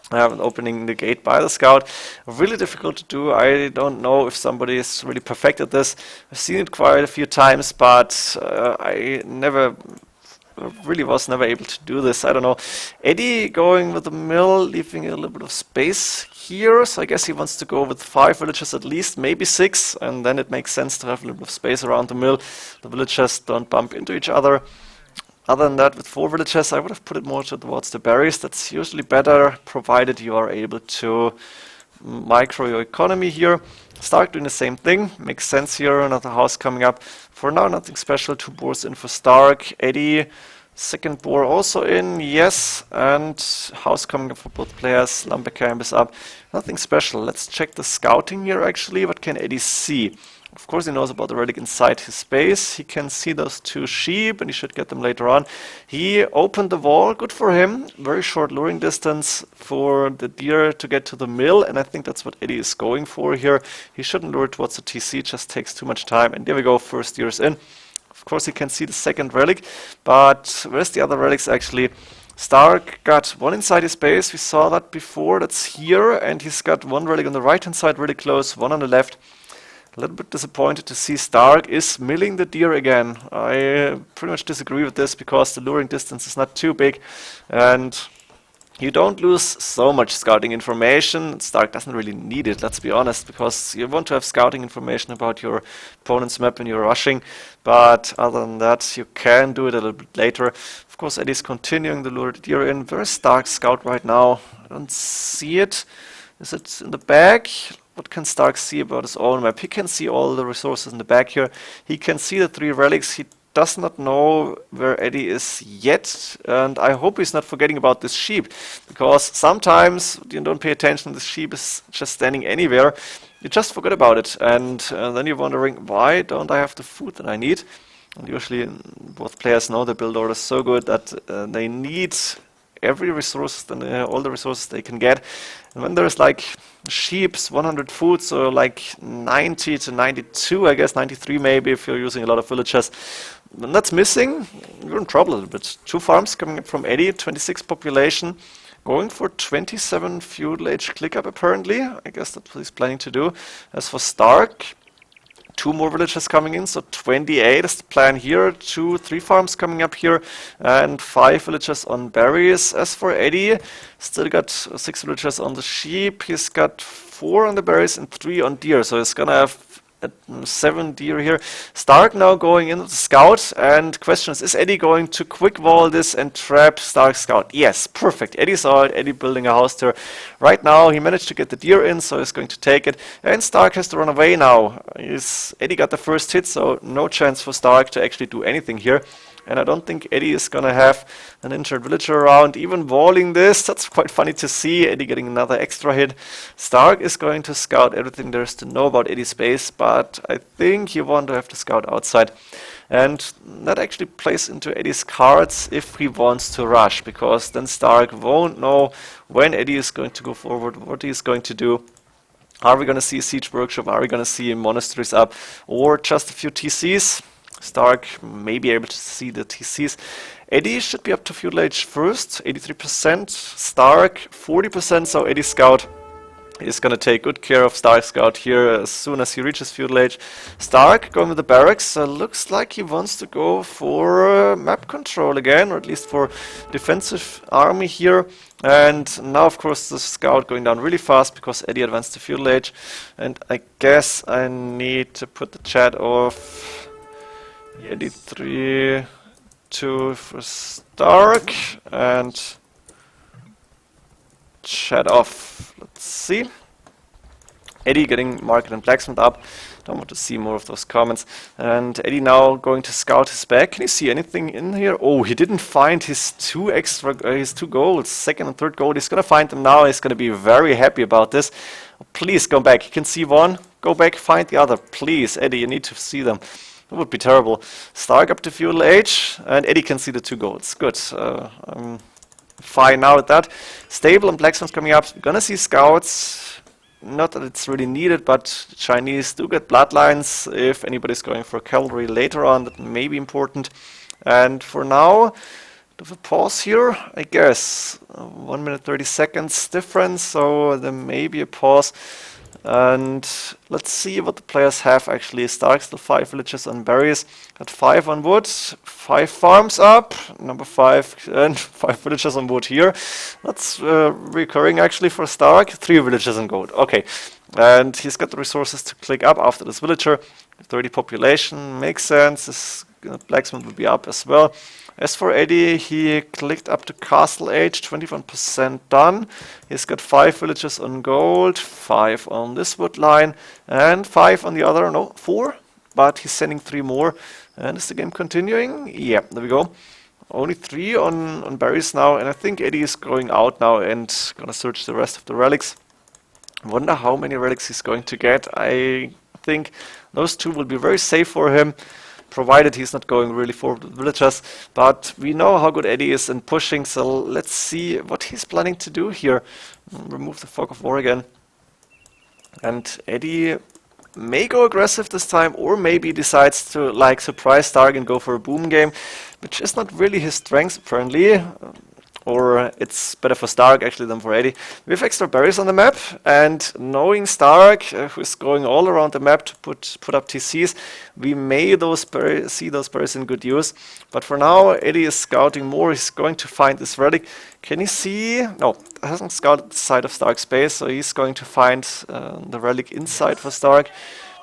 Speaker 1: Opening the gate by the scout. Really difficult to do. I don't know if somebody is really perfect at this. I've seen it quite a few times, but I was never able to do this. I don't know. Edie going with the mill, leaving a little bit of space here. So I guess he wants to go with 5 villagers at least, maybe 6, and then it makes sense to have a little bit of space around the mill. The villagers don't bump into each other. Other than that, with 4 villagers, I would have put it more towards the berries. That's usually better, provided you are able to micro your economy here. Stark doing the same thing. Makes sense here. Another house coming up. For now, nothing special. 2 boars in for Stark. Edie, second boar also in. Yes. And house coming up for both players. Lumber camp is up. Nothing special. Let's check the scouting here, actually. What can Edie see? Of course, he knows about the relic inside his base. He can see those 2 sheep, and he should get them later on. He opened the wall. Good for him. Very short luring distance for the deer to get to the mill, and I think that's what Edie is going for here. He shouldn't lure towards the TC. It just takes too much time. And there we go. First deer's in. Of course, he can see the second relic, but where's the other relics actually? Stark got 1 inside his base. We saw that before. That's here, and he's got 1 relic on the right-hand side, really close, 1 on the left. A little bit disappointed to see Stark is milling the deer again. I pretty much disagree with this because the luring distance is not too big and you don't lose so much scouting information. Stark doesn't really need it, let's be honest, because you want to have scouting information about your opponent's map when you're rushing, but other than that you can do it a little bit later. Of course, Eddie's continuing to lure the deer in. Where's Stark's scout right now? I don't see it. Is it in the back? What can Stark see about his own map? He can see all the resources in the back here. He can see the 3 relics. He does not know where Edie is yet. And I hope he's not forgetting about this sheep. Because sometimes you don't pay attention. This sheep is just standing anywhere. You just forget about it. And then you're wondering, why don't I have the food that I need? And usually both players know the build order is so good that they need every resource, all the resources they can get. And when there's like sheep's 100 food, so like 90 to 92, I guess 93 maybe if you're using a lot of villagers, when that's missing, you're in trouble a little bit. 2 farms coming up from Edie, 26 population, going for 27 feudal age click up apparently. I guess that's what he's planning to do. As for Stark, 2 more villagers coming in, so 28 is the plan here. 2, 3 farms coming up here, and 5 villagers on berries. As for Edie, still got 6 villagers on the sheep. He's got 4 on the berries and 3 on deer, so he's gonna have 7 deer here. Stark now going in with the scout, and question is Edie going to quick wall this and trap Stark's scout? Yes, perfect. Eddie saw it, Eddie building a house there. Right now he managed to get the deer in, so he's going to take it, and Stark has to run away now. Eddie got the first hit, so no chance for Stark to actually do anything here. And I don't think Edie is gonna have an injured villager around, even walling this. That's quite funny to see, Edie getting another extra hit. Stark is going to scout everything there is to know about Eddie's base, but I think you want to have to scout outside. And that actually plays into Eddie's cards if he wants to rush, because then Stark won't know when Eddie is going to go forward, what he is going to do. Are we gonna see a siege workshop? Are we gonna see monasteries up? Or just a few TCs? Stark may be able to see the TCs. Edie should be up to feudal age first, 83%. Stark, 40%, so Eddie Scout is going to take good care of Stark Scout here as soon as he reaches feudal age. Stark going with the barracks. Looks like he wants to go for map control again, or at least for defensive army here. And now, of course, the Scout going down really fast because Edie advanced to feudal age. And I guess I need to put the chat off. Edie 3, 2 for Stark, and chat off. Let's see. Edie getting market and blacksmith up. Don't want to see more of those comments. And Edie now going to scout his back. Can you see anything in here? Oh, he didn't find his 2 golds, second and third gold. He's gonna find them now. He's gonna be very happy about this. Please go back. You can see 1. Go back, find the other. Please, Edie, you need to see them. It would be terrible. Stark up to feudal age, and Edie can see the 2 golds. Good. I'm fine now with that. Stable and blacksmiths coming up. We're gonna see scouts. Not that it's really needed, but Chinese do get bloodlines. If anybody's going for cavalry later on, that may be important. And for now, have a pause here, I guess. 1 minute 30 seconds difference, so there may be a pause. And let's see what the players have actually. Stark still 5 villages on berries, got 5 on wood, 5 farms up, number 5, and 5 villages on wood here. That's recurring actually for Stark, 3 villages on gold. Okay, and he's got the resources to click up after this villager. 30 population, makes sense. This blacksmith will be up as well. As for Edie, he clicked up to castle age, 21% done. He's got 5 villages on gold, 5 on this wood line, and 5 on the other, no, 4. But he's sending 3 more. And is the game continuing? Yeah, there we go. Only 3 on berries now, and I think Edie is going out now and gonna search the rest of the relics. I wonder how many relics he's going to get. I think those two will be very safe for him, provided he's not going really forward with villagers. But we know how good Edie is in pushing, so let's see what he's planning to do here. Remove the Fog of War again. And Edie may go aggressive this time, or maybe decides to like surprise Stark and go for a boom game, which is not really his strength apparently. Or it's better for Stark actually than for Edie. We have extra berries on the map, and knowing Stark, who is going all around the map to put up TCs, we may see those berries in good use. But for now, Edie is scouting more. He's going to find this relic. Can you see? No, hasn't scouted the side of Stark's base, so he's going to find the relic inside for Stark.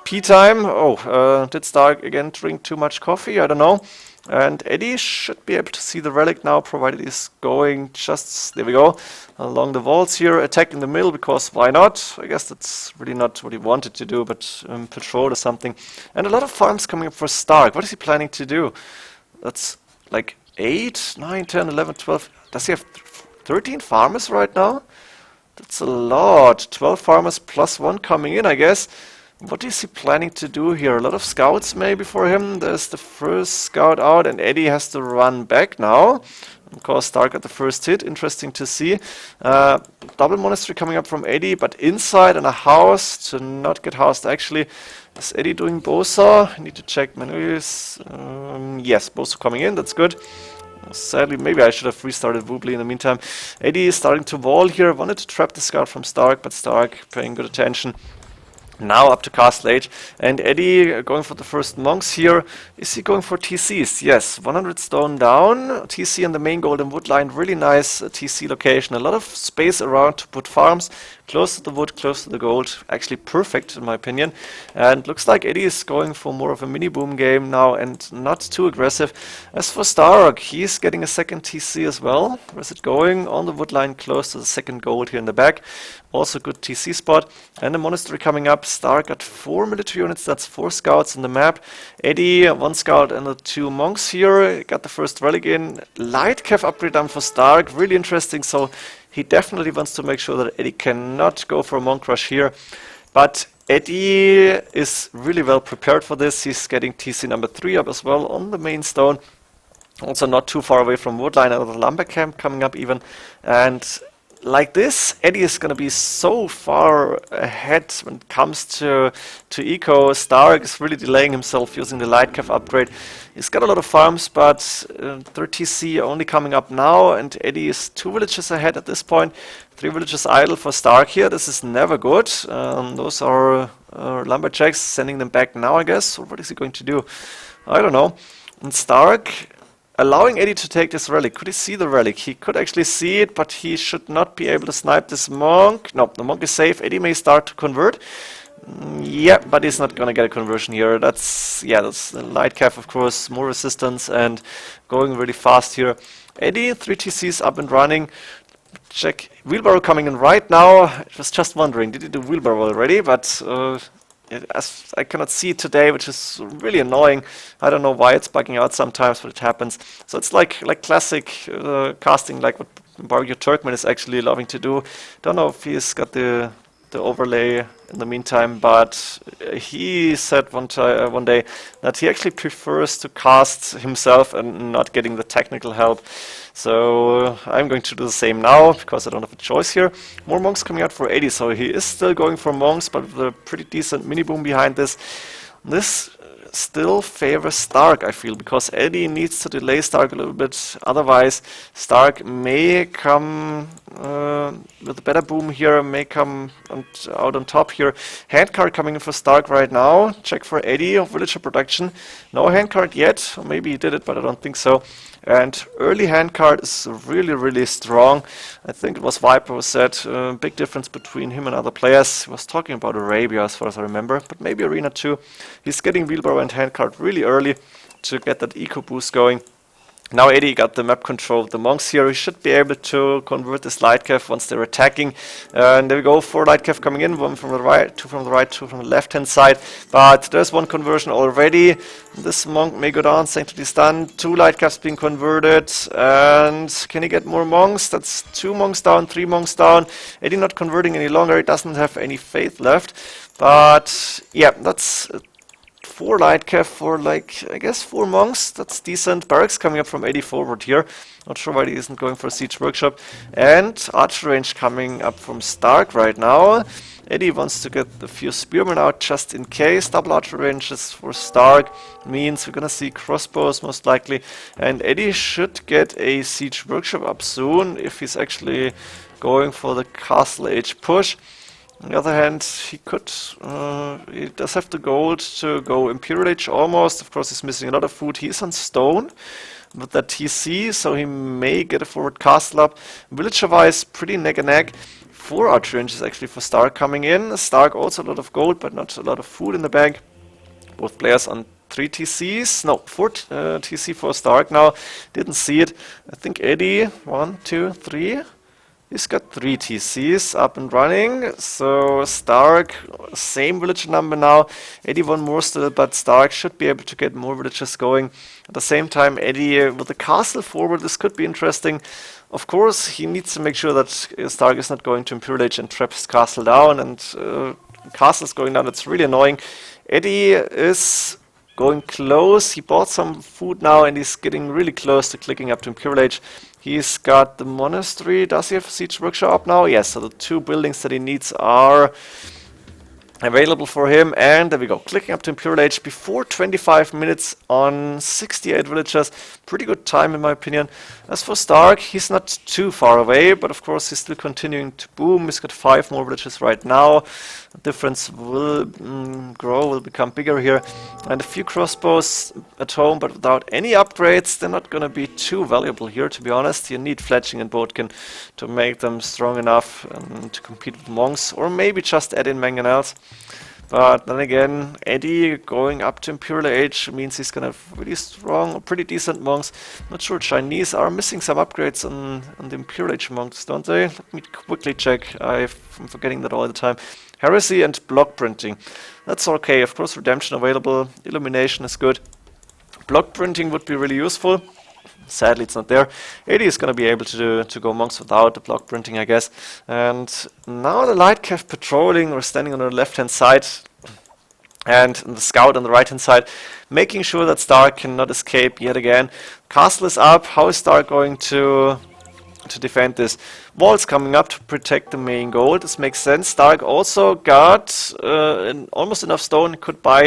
Speaker 1: P time. Oh, did Stark again drink too much coffee? I don't know. And Edie should be able to see the relic now, provided he's going just, there we go, along the walls here, attacking the middle, because why not? I guess that's really not what he wanted to do, but patrol or something. And a lot of farms coming up for Stark. What is he planning to do? That's like 8, 9, 10, 11, 12. Does he have 13 farmers right now? That's a lot. 12 farmers plus 1 coming in, I guess. What is he planning to do here? A lot of scouts maybe for him. There's the first scout out, and Edie has to run back now. Of course, Stark got the first hit. Interesting to see. Double monastery coming up from Edie, but inside in a house to not get housed actually. Is Edie doing Bosa? I need to check menus. Yes, Bosa coming in. That's good. Sadly, maybe I should have restarted Woobly in the meantime. Edie is starting to wall here. Wanted to trap the scout from Stark, but Stark paying good attention. Now up to Castle Age, and Edie going for the first monks here. Is he going for TCs? Yes, 100 stone down, TC on the main golden wood line, really nice TC location, a lot of space around to put farms, close to the wood, close to the gold, actually perfect in my opinion. And looks like Edie is going for more of a mini boom game now and not too aggressive. As for Stark, he's getting a second TC as well. Where's it going? On the wood line, close to the second gold here in the back. Also good TC spot. And the monastery coming up. Stark got 4 military units, that's 4 scouts on the map. Edie, 1 scout and the 2 monks here. Got the first relic in. Light cav upgrade done for Stark, really interesting. So he definitely wants to make sure that Edie cannot go for a monk rush here. But Edie is really well prepared for this. He's getting TC number 3 up as well on the main stone. Also not too far away from woodline, another lumber camp coming up even. And like this, Edie is going to be so far ahead when it comes to eco. Stark is really delaying himself using the light cav upgrade. He's got a lot of farms, but 30C only coming up now, and Edie is 2 villages ahead at this point. 3 villages idle for Stark here. This is never good. Those are lumberjacks, sending them back now, I guess. Or what is he going to do? I don't know. And Stark allowing Edie to take this relic. Could he see the relic? He could actually see it, but he should not be able to snipe this monk. No, the monk is safe. Edie may start to convert. Yeah, but he's not gonna get a conversion here. That's the light cav, of course, more resistance and going really fast here. Edie, 3 TCs up and running. Check wheelbarrow coming in right now. I was just wondering, did he do wheelbarrow already? But as I cannot see it today, which is really annoying. I don't know why it's bugging out sometimes, but it happens. So it's like classic casting, like what Barrio Turkman is actually loving to do. Don't know if he's got the overlay in the meantime, but he said one day that he actually prefers to cast himself and not getting the technical help. So I'm going to do the same now, because I don't have a choice here. More monks coming out for 80, so he is still going for monks, but with a pretty decent mini boom behind this. This still favors Stark, I feel, because Edie needs to delay Stark a little bit. Otherwise, Stark may come with a better boom here, may come out on top here. Handcard coming in for Stark right now. Check for Edie of villager production. No handcard yet, or maybe he did it, but I don't think so. And early handcard is really strong. I think it was Viper who said big difference between him and other players. He was talking about Arabia as far as I remember, but maybe Arena too. He's getting wheelbarrow and handcard really early to get that eco boost going. Now Edie got the map control of the monks here. He should be able to convert this light cav once they're attacking. And there we go, 4 light cav coming in, 1 from the right, 2 from the right, 2 from the left hand side. But there's 1 conversion already. This monk may go down, sanctity stun, 2 light cavs being converted. And can he get more monks? That's 2 monks down, 3 monks down. Edie not converting any longer, he doesn't have any faith left. But yeah, that's 4 light cav for like, I guess 4 monks. That's decent. Barracks coming up from 80 forward here. Not sure why he isn't going for a siege workshop. And archer range coming up from Stark right now. Edie wants to get a few spearmen out just in case. Double archer ranges for Stark means we're gonna see crossbows most likely. And Edie should get a siege workshop up soon if he's actually going for the castle age push. On the other hand, he does have the gold to go Imperial Age almost. Of course, he's missing a lot of food. He's on stone with that TC, so he may get a forward castle up. Villager-wise, pretty neck and neck. 4 archer ranges actually for Stark coming in. Stark also a lot of gold, but not a lot of food in the bag. Both players on 3 TCs. No, 4 TC for Stark now. Didn't see it. I think Edie, 1, 2, 3. He's got 3 TCs up and running, so Stark, same villager number now, Edie 1 more still, but Stark should be able to get more villagers going. At the same time, Edie with the castle forward, this could be interesting. Of course, he needs to make sure that Stark is not going to Imperial Age and trap his castle down, and castle's going down, it's really annoying. Edie is going close, he bought some food now and he's getting really close to clicking up to Imperial Age. He's got the monastery. Does he have a siege workshop up now? Yes, so the 2 buildings that he needs are available for him. And there we go, clicking up to Imperial Age before 25 minutes on 68 villagers. Pretty good time in my opinion. As for Stark, he's not too far away, but of course he's still continuing to boom. He's got 5 more villagers right now. The difference will grow, will become bigger here. And a few crossbows at home, but without any upgrades, they're not going to be too valuable here, to be honest. You need Fletching and Bodkin to make them strong enough to compete with monks, or maybe just add in mangonels. But then again, Edie going up to Imperial Age means he's gonna have really strong, pretty decent monks. Not sure, Chinese are missing some upgrades on the Imperial Age monks, don't they? Let me quickly check, I'm forgetting that all the time. Heresy and block printing. That's okay, of course redemption available, illumination is good. Block printing would be really useful. Sadly, it's not there. Edie is going to be able to go monks without the block printing, I guess. And now the light cav patrolling or standing on the left-hand side, and the scout on the right-hand side, making sure that Stark cannot escape yet again. Castle is up. How is Stark going to defend this? Walls coming up to protect the main goal. This makes sense. Stark also got almost enough stone he could buy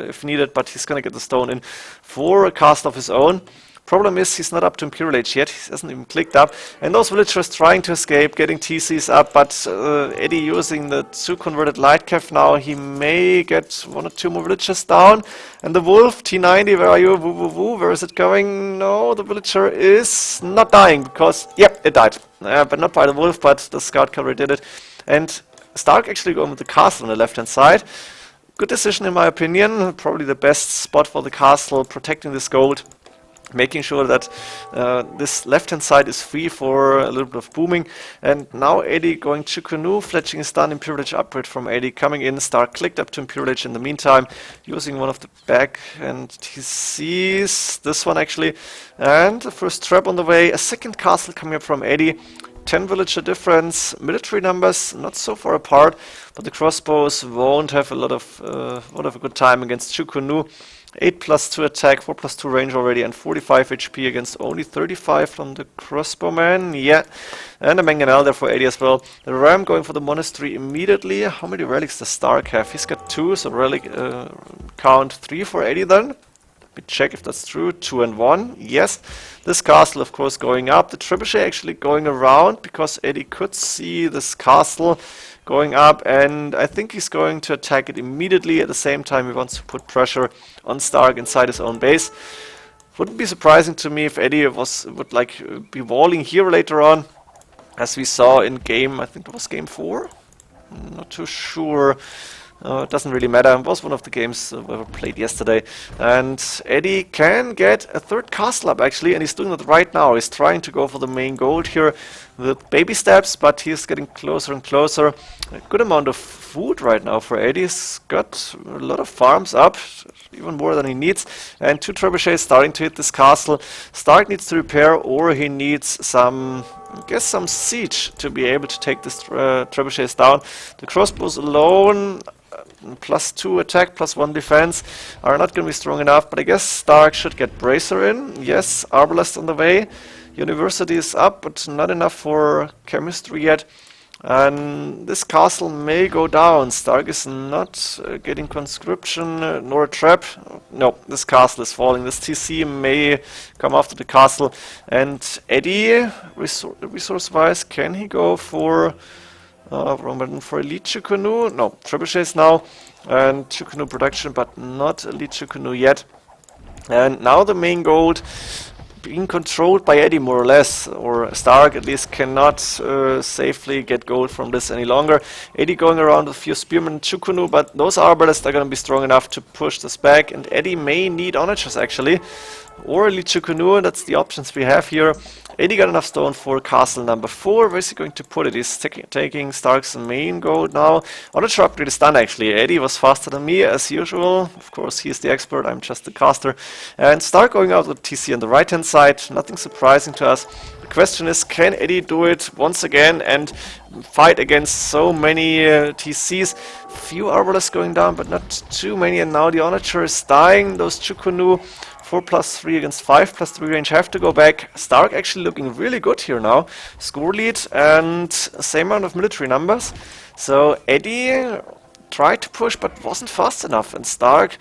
Speaker 1: if needed, but he's going to get the stone in for a castle of his own. Problem is, he's not up to Imperial Age yet, he hasn't even clicked up, and those villagers trying to escape, getting TCs up, but Edie using the 2 converted light cav now, he may get 1 or 2 more villagers down, and the wolf, T90, where are you, woo woo woo, where is it going? No, the villager is not dying, because, yep, it died, but not by the wolf, but the scout cavalry did it, and Stark actually going with the castle on the left hand side. Good decision in my opinion, probably the best spot for the castle, protecting this gold. Making sure that this left-hand side is free for a little bit of booming. And now Edie going to canoe, Fletching is done, Imperial Age upgrade from Edie coming in, Stark clicked up to Imperial Age in the meantime, using one of the back, and he sees this one actually. And the first trap on the way, a second castle coming up from Edie. 10 villager difference, military numbers not so far apart, but the crossbows won't have a lot of a good time against Chukunu. 8+2 attack, 4+2 range already, and 45 HP against only 35 from the crossbowman. Yeah, and a mangonel there for 80 as well. The ram going for the monastery immediately. How many relics does Stark have? He's got 2, so relic count 3 for 80 then. Let me check if that's true. 2 and 1. Yes. This castle, of course, going up. The trebuchet actually going around because Edie could see this castle going up, and I think he's going to attack it immediately. At the same time, he wants to put pressure on Stark inside his own base. Wouldn't be surprising to me if Edie would be walling here later on, as we saw in game, I think it was game 4? I'm not too sure. It doesn't really matter. It was one of the games we played yesterday. And Edie can get a 3rd castle up actually, and he's doing it right now. He's trying to go for the main gold here with baby steps, but he's getting closer and closer. A good amount of food right now for Edie. He's got a lot of farms up, even more than he needs. And 2 trebuchets starting to hit this castle. Stark needs to repair, or he needs some I guess some siege to be able to take this trebuchets down. The crossbows alone, +2 attack, +1 defense, are not going to be strong enough, but I guess Stark should get Bracer in. Yes, Arbalest on the way. University is up, but not enough for chemistry yet. And this castle may go down. Stark is not getting conscription, nor a trap. No, this castle is falling. This TC may come after the castle. And Edie, resource-wise, can he go for elite Chukunu? No, trebuchets now. And Chukunu production, but not elite Chukunu yet. And now the main gold being controlled by Edie, more or less, or Stark at least cannot safely get gold from this any longer. Edie going around with a few spearmen and Chukunu, but those arbalists are going to be strong enough to push this back, and Edie may need onagers actually, or elite Chukunu. That's the options we have here. Edie got enough stone for castle number 4. Where's he going to put it? He's taking Stark's main gold now. Onager upgrade is done actually. Edie was faster than me as usual. Of course, he's the expert, I'm just the caster. And Stark going out with TC on the right hand side. Nothing surprising to us. The question is, can Edie do it once again and fight against so many TCs? Few arbalists going down, but not too many. And now the Onager is dying. Those Chukunu 4+3 against 5+3 range have to go back. Stark actually looking really good here now. Score lead and same amount of military numbers. So Edie tried to push but wasn't fast enough, and Stark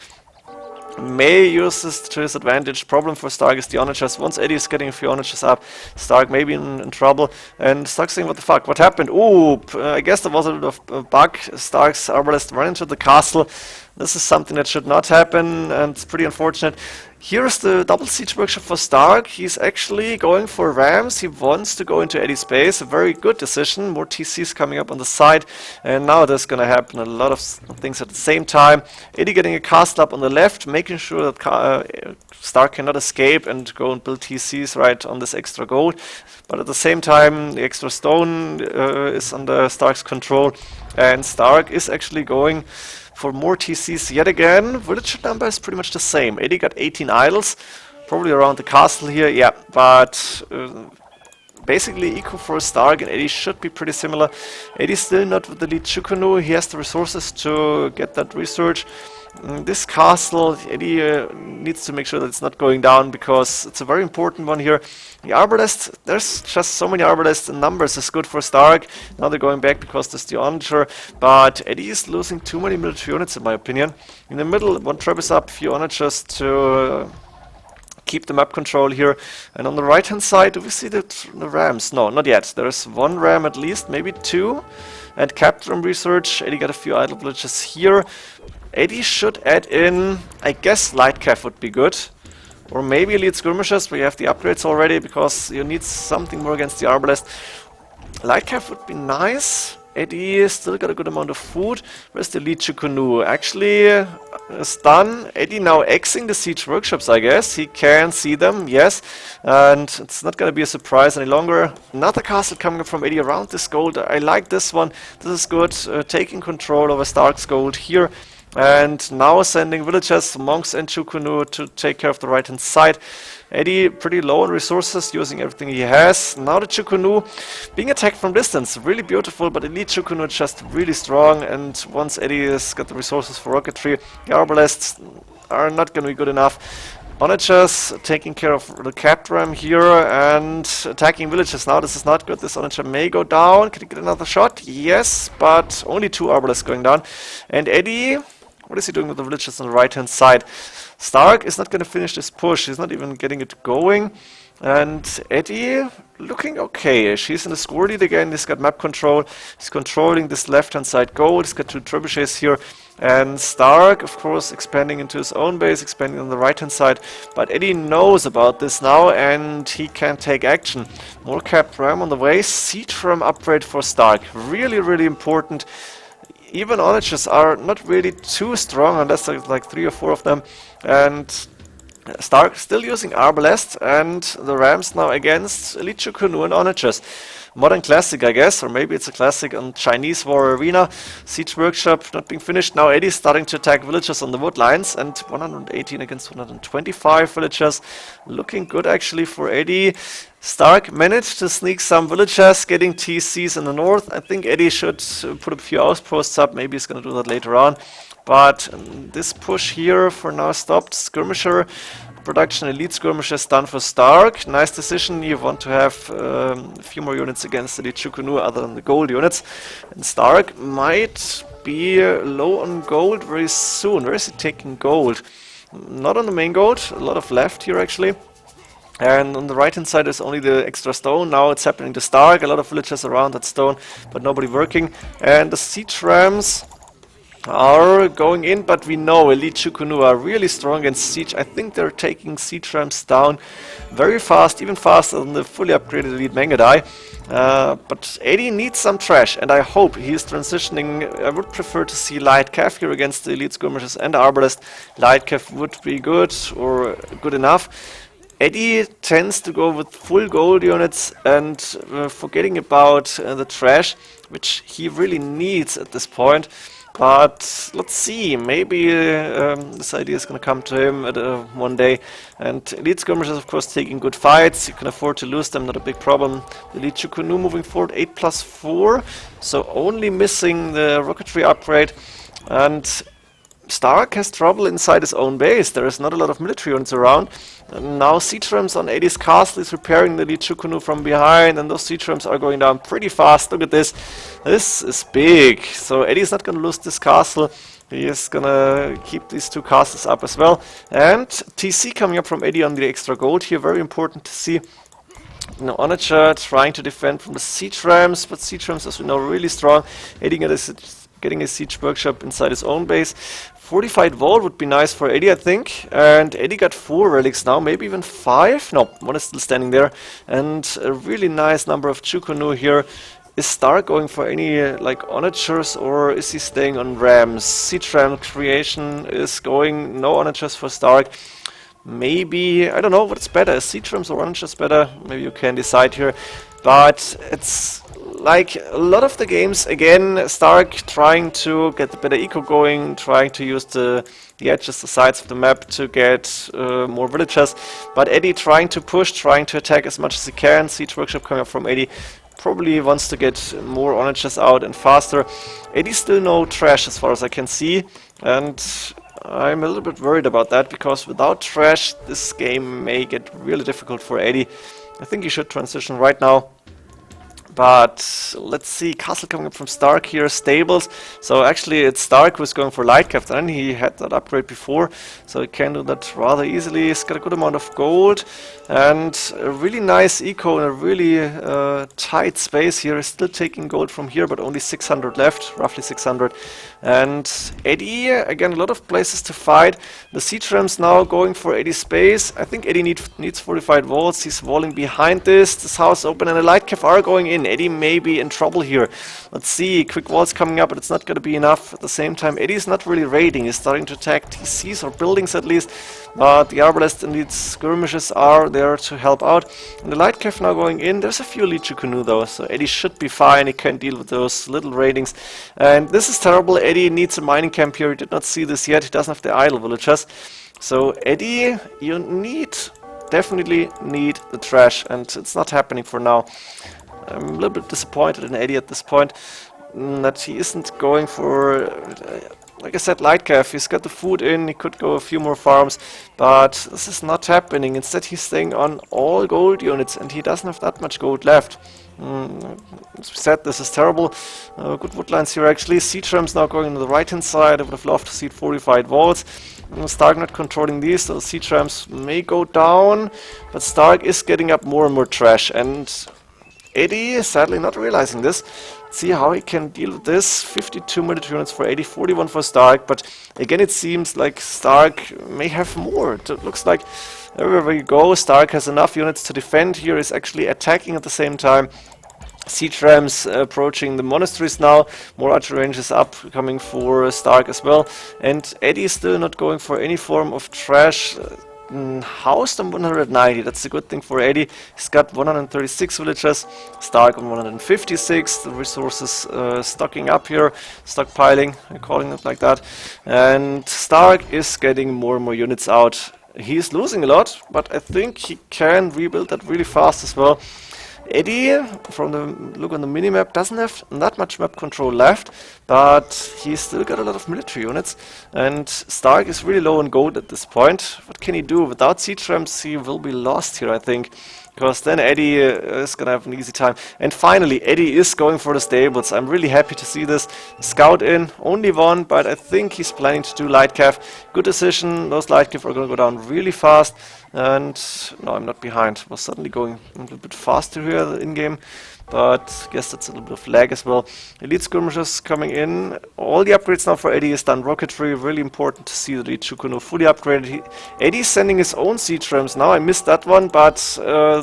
Speaker 1: may use this to his advantage. Problem for Stark is the onagers. Once Eddie is getting a few onagers up, Stark may be in trouble. And Stark's saying, what the fuck? What happened? Ooh, I guess there was a bit of a bug. Stark's arbalest ran into the castle. This is something that should not happen, and it's pretty unfortunate. Here's the double siege workshop for Stark. He's actually going for rams. He wants to go into Eddie's base. A very good decision. More TCs coming up on the side. And now there's going to happen a lot of things at the same time. Eddie getting a castle up on the left, making sure that Stark cannot escape and go and build TCs right on this extra gold. But at the same time, the extra stone is under Stark's control. And Stark is actually going for more TCs yet again. Villager number is pretty much the same. Edie got 18 idols, probably around the castle here, yeah, but basically equal for Stark, and Edie should be pretty similar. Eddie's still not with the lead Chukunu. He has the resources to get that research. This castle, Edie needs to make sure that it's not going down, because it's a very important one here. The arbalest, there's just so many arbalists, and numbers is good for Stark. Now they're going back because there's the onager, but Eddie is losing too many military units in my opinion. In the middle, one trap is up, few onagers to keep the map control here. And on the right hand side, do we see the rams? No, not yet. There's one ram at least, maybe two. And capture and research. Eddie got a few idle villages here. Eddie should add in, I guess light cav would be good. Or maybe elite skirmishers, we have the upgrades already, because you need something more against the arbalest. Light cav would be nice. Eddie still got a good amount of food. Where's the elite Chukunu? Actually, is done. Eddie now Xing the siege workshops, I guess. He can see them, yes. And it's not going to be a surprise any longer. Another castle coming up from Eddie around this gold. I like this one. This is good. Taking control over Stark's gold here. And now sending villagers, monks and Chukunu to take care of the right hand side. Eddie pretty low on resources, using everything he has. Now the Chukunu being attacked from distance, really beautiful, but elite Chukunu just really strong. And once Eddie has got the resources for rocketry, the arbalests are not going to be good enough. Onagers taking care of the Captram here and attacking villages. Now this is not good. This Onager may go down. Can he get another shot? Yes, but only 2 arbalests going down. And Eddie, what is he doing with the villages on the right hand side? Stark is not going to finish this push. He's not even getting it going. And Eddie looking okay. She's in the score lead again. He's got map control. He's controlling this left hand side gold. He's got 2 trebuchets here. And Stark, of course, expanding into his own base, expanding on the right hand side. But Eddie knows about this now, and he can take action. More capped ram on the way. Siege ram upgrade for Stark. Really, really important. Even onagers are not really too strong, unless there's like 3 or 4 of them. And Stark still using arbalest, and the rams now against elite Chukunu and onagers. Modern classic, I guess, or maybe it's a classic on Chinese War Arena. Siege workshop not being finished. Now Eddie's starting to attack villagers on the wood lines, and 118 against 125 villagers. Looking good actually for Eddie. Stark managed to sneak some villagers, getting TCs in the north. I think Edie should put a few outposts up. Maybe he's going to do that later on. But this push here for now stopped. Skirmisher production, elite skirmishers done for Stark. Nice decision. You want to have a few more units against the Chukunu other than the gold units. And Stark might be low on gold very soon. Where is he taking gold? Not on the main gold. A lot of left here actually. And on the right hand side is only the extra stone. Now it's happening to Stark. A lot of villagers around that stone, but nobody working. And the siege rams are going in, but we know elite Chukunu are really strong against siege. I think they're taking siege rams down very fast, even faster than the fully upgraded elite Mangadai. But Edie needs some trash, and I hope he is transitioning. I would prefer to see Light Cav here against the elite skirmishers and Arbalest. Light Cav would be good, or good enough. Edie tends to go with full gold units and forgetting about the trash, which he really needs at this point. But let's see, maybe this idea is going to come to him at, one day. And elite skirmishers, of course, taking good fights. You can afford to lose them, not a big problem. The elite Chukunu moving forward, 8+4, so only missing the rocketry upgrade. And Stark has trouble inside his own base. There is not a lot of military units around. And now siege rams on Edie's castle is repairing the Chukunu from behind, and those siege rams are going down pretty fast. Look at this. This is big. So Eddie's not going to lose this castle. He is going to keep these two castles up as well. And TC coming up from Edie on the extra gold here. Very important to see. Now Onager trying to defend from the siege rams, but siege rams, as we know, really strong. Eddie getting a siege workshop inside his own base. Fortified wall would be nice for Edie, I think. And Edie got 4 relics now, maybe even 5. No, one is still standing there. And a really nice number of Chukunu here. Is Stark going for any like onagers, or is he staying on rams? Siege ram creation is going, no onagers for Stark. Maybe, I don't know what's better, is siege rams or onagers better? Maybe you can decide here. But it's like a lot of the games, again, Stark trying to get the better eco going, trying to use the edges, the sides of the map to get more villagers. But Edie trying to push, trying to attack as much as he can. Siege workshop coming up from Edie. Probably wants to get more onagers out and faster. Eddie's still no trash as far as I can see. And I'm a little bit worried about that, because without trash, this game may get really difficult for Edie. I think he should transition right now. But let's see, castle coming up from Stark here, stables. So actually it's Stark who's going for light cav, then he had that upgrade before, so he can do that rather easily. He's got a good amount of gold and a really nice eco in a really tight space here. He's still taking gold from here, but only 600 left, roughly 600. And Edie, again, a lot of places to fight. The siege rams now going for Eddie's space. I think Edie needs fortified walls. He's walling behind this house open, and the light cav are going in. Edie may be in trouble here. Let's see, quick walls coming up, but it's not going to be enough. At the same time, Eddie's not really raiding. He's starting to attack TCs or buildings at least, but the Arbalest and these skirmishes are there to help out. And the light cav now going in. There's a few Chukunu though, so Edie should be fine. He can deal with those little raidings. And this is terrible. Edie needs a mining camp here. He did not see this yet. He doesn't have the idle villagers. So Edie, you definitely need the trash, and it's not happening for now. I'm a little bit disappointed in Edie at this point, that he isn't going for, like I said, light cav. He's got the food in, he could go a few more farms, but this is not happening. Instead he's staying on all gold units, and he doesn't have that much gold left. As we said, this is terrible. Good woodlines here actually. Siege rams now going on the right hand side. I would have loved to see fortified walls. Stark not controlling these, so siege rams may go down, but Stark is getting up more and more trash, and Edie is sadly not realizing this. Let's see how he can deal with this. 52 military units for Edie, 41 for Stark, but again it seems like Stark may have more. It looks like everywhere you go, Stark has enough units to defend. Here is actually attacking at the same time. Siege rams approaching the monasteries now. More archer ranges up, coming for Stark as well. And Edie is still not going for any form of trash. Housed on 190, that's a good thing for Edie. He's got 136 villagers, Stark on 156, the resources stocking up here, stockpiling, calling it like that. And Stark is getting more and more units out. He's losing a lot, but I think he can rebuild that really fast as well. Edie, from the look on the minimap, doesn't have that much map control left, but he's still got a lot of military units, and Stark is really low on gold at this point. What can he do? Without siege ramps, he will be lost here, I think, because then Edie is gonna have an easy time. And finally, Edie is going for the stables. I'm really happy to see this. Scout in, only one, but I think he's planning to do light cav. Good decision. Those light cav are gonna go down really fast. And no, I'm not behind. Was suddenly going a little bit faster here in game, but I guess that's a little bit of lag as well. Elite skirmishers coming in. All the upgrades now for Edie is done. Rocketry, really important to see the Elite Chukunu fully upgraded. Eddie's sending his own siege rams now. I missed that one, but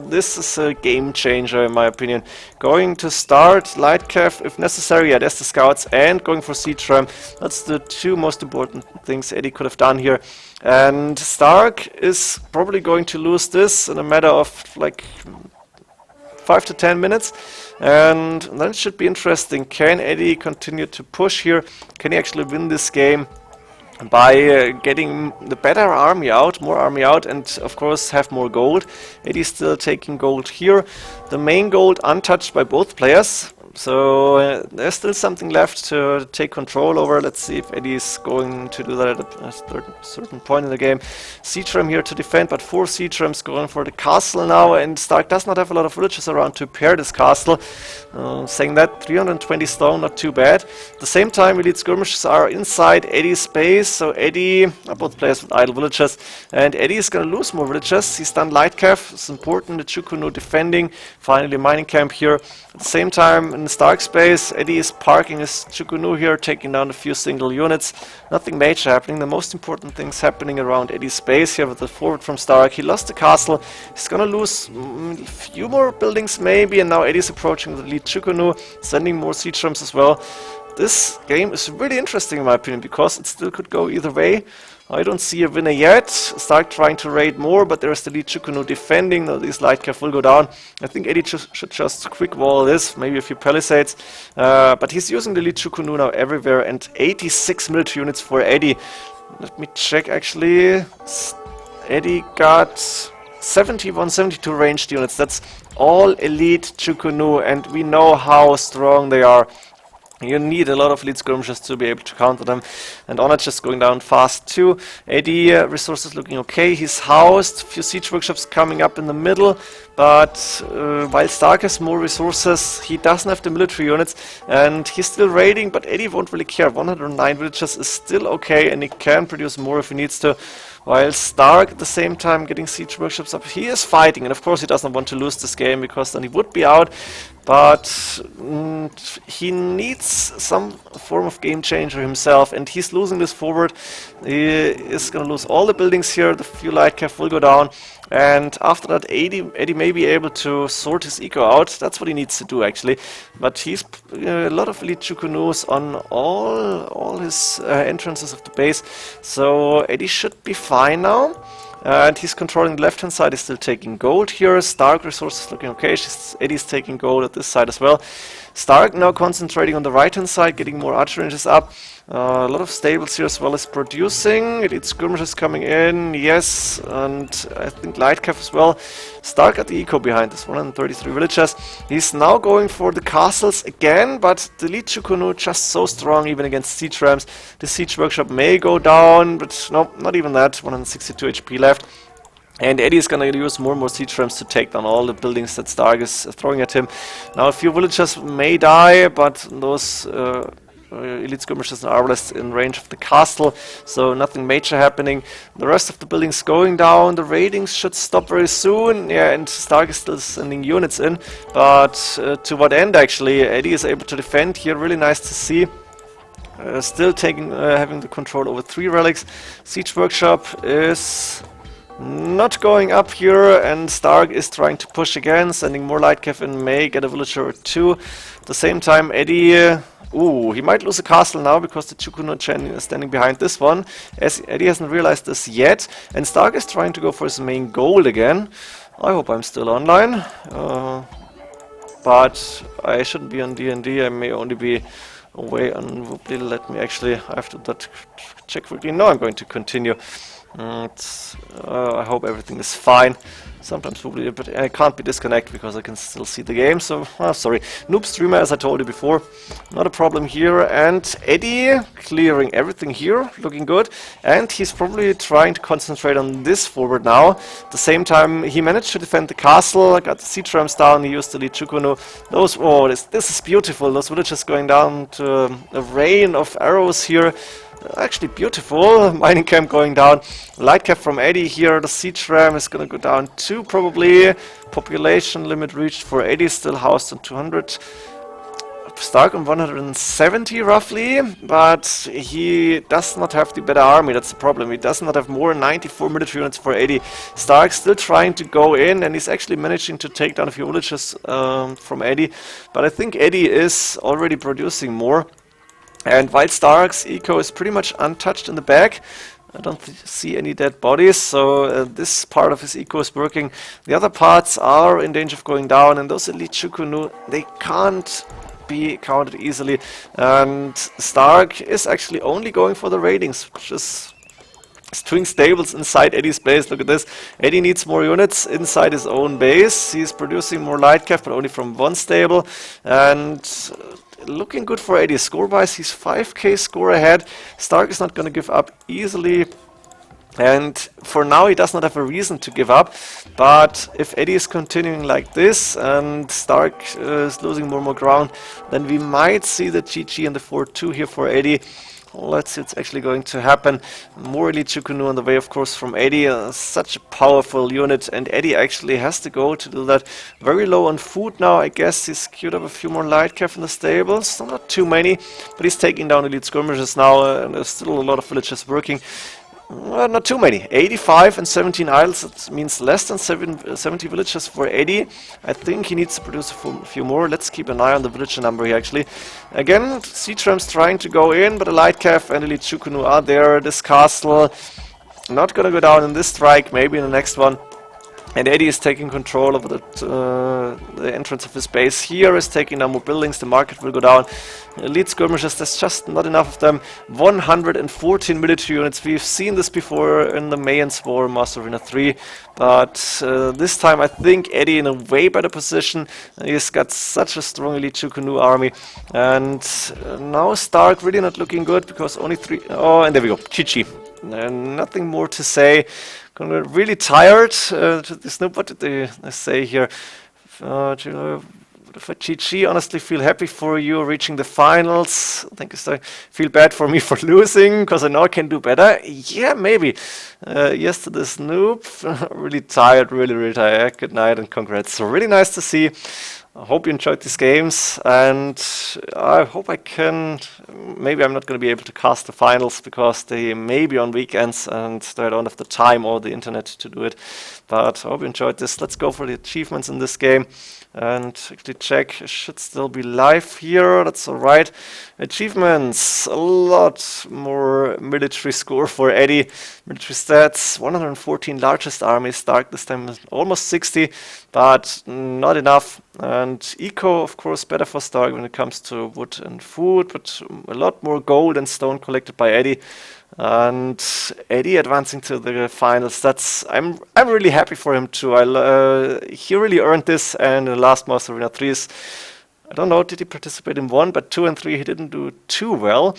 Speaker 1: this is a game changer in my opinion. Going to start light cav if necessary. Yeah, there's the scouts, and going for siege ram. That's the two most important things Eddie could have done here. And Stark is probably going to lose this in a matter of like 5 to 10 minutes, and then it should be interesting. Can Edie continue to push here? Can he actually win this game by getting the better army out, more army out, and of course have more gold? Eddie's still taking gold here. The main gold untouched by both players. So there's still something left to take control over. Let's see if Eddie's going to do that at a certain point in the game. Siege ram here to defend, but 4 siege rams going for the castle now, and Stark does not have a lot of villages around to repair this castle. Saying that, 320 stone, not too bad. At the same time, elite skirmishers are inside Eddie's base, so Eddie, both players with idle villages, and Eddie is going to lose more villages. He's done light cav, it's important. The Chukunu defending, finally mining camp here. At the same time, in the Stark space, Edie is parking his Chukunu here, taking down a few single units. Nothing major happening. The most important things happening around Eddie's space here with the forward from Stark. He lost the castle. He's gonna lose a few more buildings maybe, and now Eddie's approaching the lead Chukunu, sending more siege rams as well. This game is really interesting in my opinion, because it still could go either way. I don't see a winner yet. Stark trying to raid more, but there's the lead Chukunu defending. Now these light cav will go down. I think Edie should just quick wall this, maybe a few palisades. But he's using the lead Chukunu now everywhere, and 86 military units for Edie. Let me check actually. Edie got 71, 72 ranged units. That's all elite Chukunu, and we know how strong they are. You need a lot of elite skirmishers to be able to counter them, and Honor just going down fast too. Eddie resources looking okay. He's housed, few siege workshops coming up in the middle, but while Stark has more resources, he doesn't have the military units, and he's still raiding, but Eddie won't really care. 109 villages is still okay, and he can produce more if he needs to. While Stark at the same time getting siege workshops up, he is fighting, and of course he doesn't want to lose this game, because then he would be out. But he needs some form of game changer himself, and he's losing this forward. He is going to lose all the buildings here. The few light cav will go down, and after that Eddie may be able to sort his eco out. That's what he needs to do actually. But he's a lot of elite Chukunus on all his entrances of the base, so Eddie should be fine now. And he's controlling the left hand side, he's still taking gold here. Stark resources looking okay, Eddie's taking gold at this side as well. Stark now concentrating on the right hand side, getting more archer ranges up. A lot of stables here as well as producing. Elite skirmishers coming in, yes, and I think light cav as well. Stark got the eco behind this, 133 villages. He's now going for the castles again, but the elite Chukunu just so strong even against siege rams. The siege workshop may go down, but no, not even that, 162 HP left. And Eddie is going to use more and more siege rams to take down all the buildings that Stark is throwing at him. Now a few villagers may die, but those elite skirmishers are less in range of the castle, so nothing major happening. The rest of the buildings going down, the raidings should stop very soon. Yeah, and Stark is still sending units in, but to what end actually? Eddie is able to defend here, really nice to see. Still having the control over 3 relics. Siege workshop is not going up here, and Stark is trying to push again, sending more light cav in, may get a villager or 2. At the same time, Eddie, he might lose a castle now because the Chukunu is standing behind this one. As Eddie hasn't realized this yet, and Stark is trying to go for his main goal again. I hope I'm still online, but I shouldn't be on D&D. I may only be away on Whooply. Let me actually, I have to check quickly. No, I'm going to continue. I hope everything is fine. Sometimes probably, but I can't be disconnected because I can still see the game. So, sorry. Noob streamer, as I told you before, not a problem here. And Eddie clearing everything here, looking good. And he's probably trying to concentrate on this forward now. At the same time, he managed to defend the castle, got the siege rams down, he used the lead Chukuno. Those, oh, this is beautiful. Those villages going down to a rain of arrows here. Actually beautiful. Mining camp going down. Light cap from Edie here. The siege ram is gonna go down too probably. Population limit reached for Edie, still housed on 200. Stark on 170 roughly, but he does not have the better army, that's the problem. He does not have more 94 military units for 80. Stark still trying to go in, and he's actually managing to take down a few villages from Eddie, but I think Eddie is already producing more. And while Stark's eco is pretty much untouched in the back, I don't see any dead bodies, so this part of his eco is working. The other parts are in danger of going down, and those elite Shukunu, they can't be counted easily. And Stark is actually only going for the ratings, which is twin stables inside Eddie's base. Look at this. Eddie needs more units inside his own base. He's producing more light cap, but only from one stable. And looking good for Eddie. Score-wise, he's 5k score ahead. Stark is not going to give up easily. And for now, he does not have a reason to give up. But if Eddie is continuing like this and Stark is losing more and more ground, then we might see the GG and the 4-2 here for Eddie. Let's see what's actually going to happen. More elite Chukunu on the way, of course, from Eddie. Such a powerful unit, and Eddie actually has to go to do that. Very low on food now. I guess he's queued up a few more light cap in the stables. So not too many, but he's taking down elite skirmishers now, and there's still a lot of villagers working. Not too many. 85 and 17 idols. That means less than 70 villagers for Eddie. I think he needs to produce a few more. Let's keep an eye on the villager number here, actually. Again, siege rams trying to go in, but a light cap and elite Chukunu are there. This castle not gonna go down in this strike, maybe in the next one. And Eddie is taking control of the entrance of his base here, is taking down more buildings, the market will go down. Elite skirmishers, there's just not enough of them. 114 military units, we've seen this before in the Mayans War, Master Arena 3. But this time I think Eddie in a way better position. He's got such a strong elite Chukunu army. And now Stark really not looking good, because only 3... Oh, and there we go, GG. Nothing more to say. Really tired. What did they say here? For GG, honestly feel happy for you reaching the finals. Thank you, sir. Feel bad for me for losing, because I know I can do better. Yeah, maybe. Yes to this noob. Really tired, really tired. Good night and congrats. So really nice to see. I hope you enjoyed these games, and I hope I can. Maybe I'm not going to be able to cast the finals because they may be on weekends and I don't have the time or the internet to do it. But I hope you enjoyed this. Let's go for the achievements in this game and actually check. It should still be live here. That's alright. Achievements. A lot more military score for Eddie. Military stats. 114 largest army. Stark this time almost 60, but not enough. And eco, of course, better for Stark when it comes to wood and food, but a lot more gold and stone collected by Eddie. And Eddie advancing to the finals. I'm really happy for him too. He really earned this. And in the last Master Arena 3s, I don't know, did he participate in 1, but 2 and 3 he didn't do too well.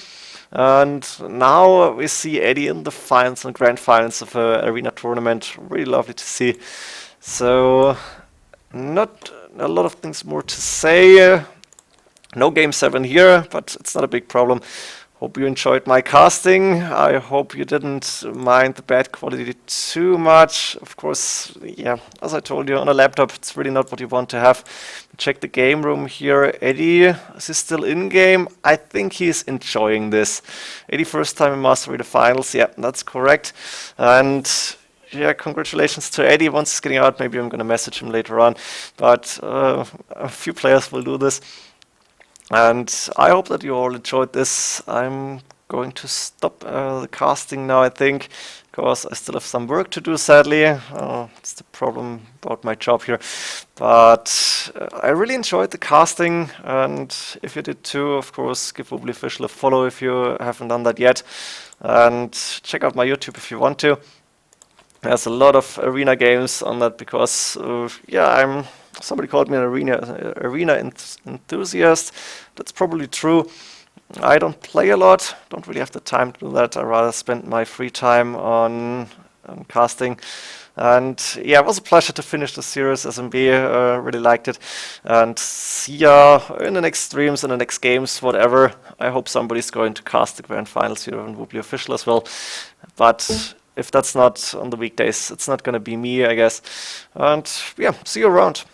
Speaker 1: And now we see Eddie in the finals and grand finals of an arena tournament. Really lovely to see. So not a lot of things more to say. No game 7 here, but it's not a big problem. Hope you enjoyed my casting. I hope you didn't mind the bad quality too much. Of course, yeah, as I told you, on a laptop, it's really not what you want to have. Check the game room here. Eddie, is he still in game? I think he's enjoying this. Eddie first time in Master Arena Finals. Yeah, that's correct. And yeah, congratulations to Eddie. Once he's getting out, maybe I'm going to message him later on. But a few players will do this. And I hope that you all enjoyed this. I'm going to stop the casting now, I think, because I still have some work to do, sadly. It's the problem about my job here. But I really enjoyed the casting, and if you did too, of course, give Wobbly Official a follow if you haven't done that yet. And check out my YouTube if you want to. There's a lot of arena games on that because, yeah, somebody called me an arena enthusiast. That's probably true. I don't play a lot, don't really have the time to do that. I rather spend my free time on casting. And yeah, it was a pleasure to finish the series. SMB really liked it. And see ya in the next streams, in the next games, whatever. I hope somebody's going to cast the grand finals here and will be official as well. But if that's not on the weekdays, it's not going to be me, I guess. And yeah, see you around.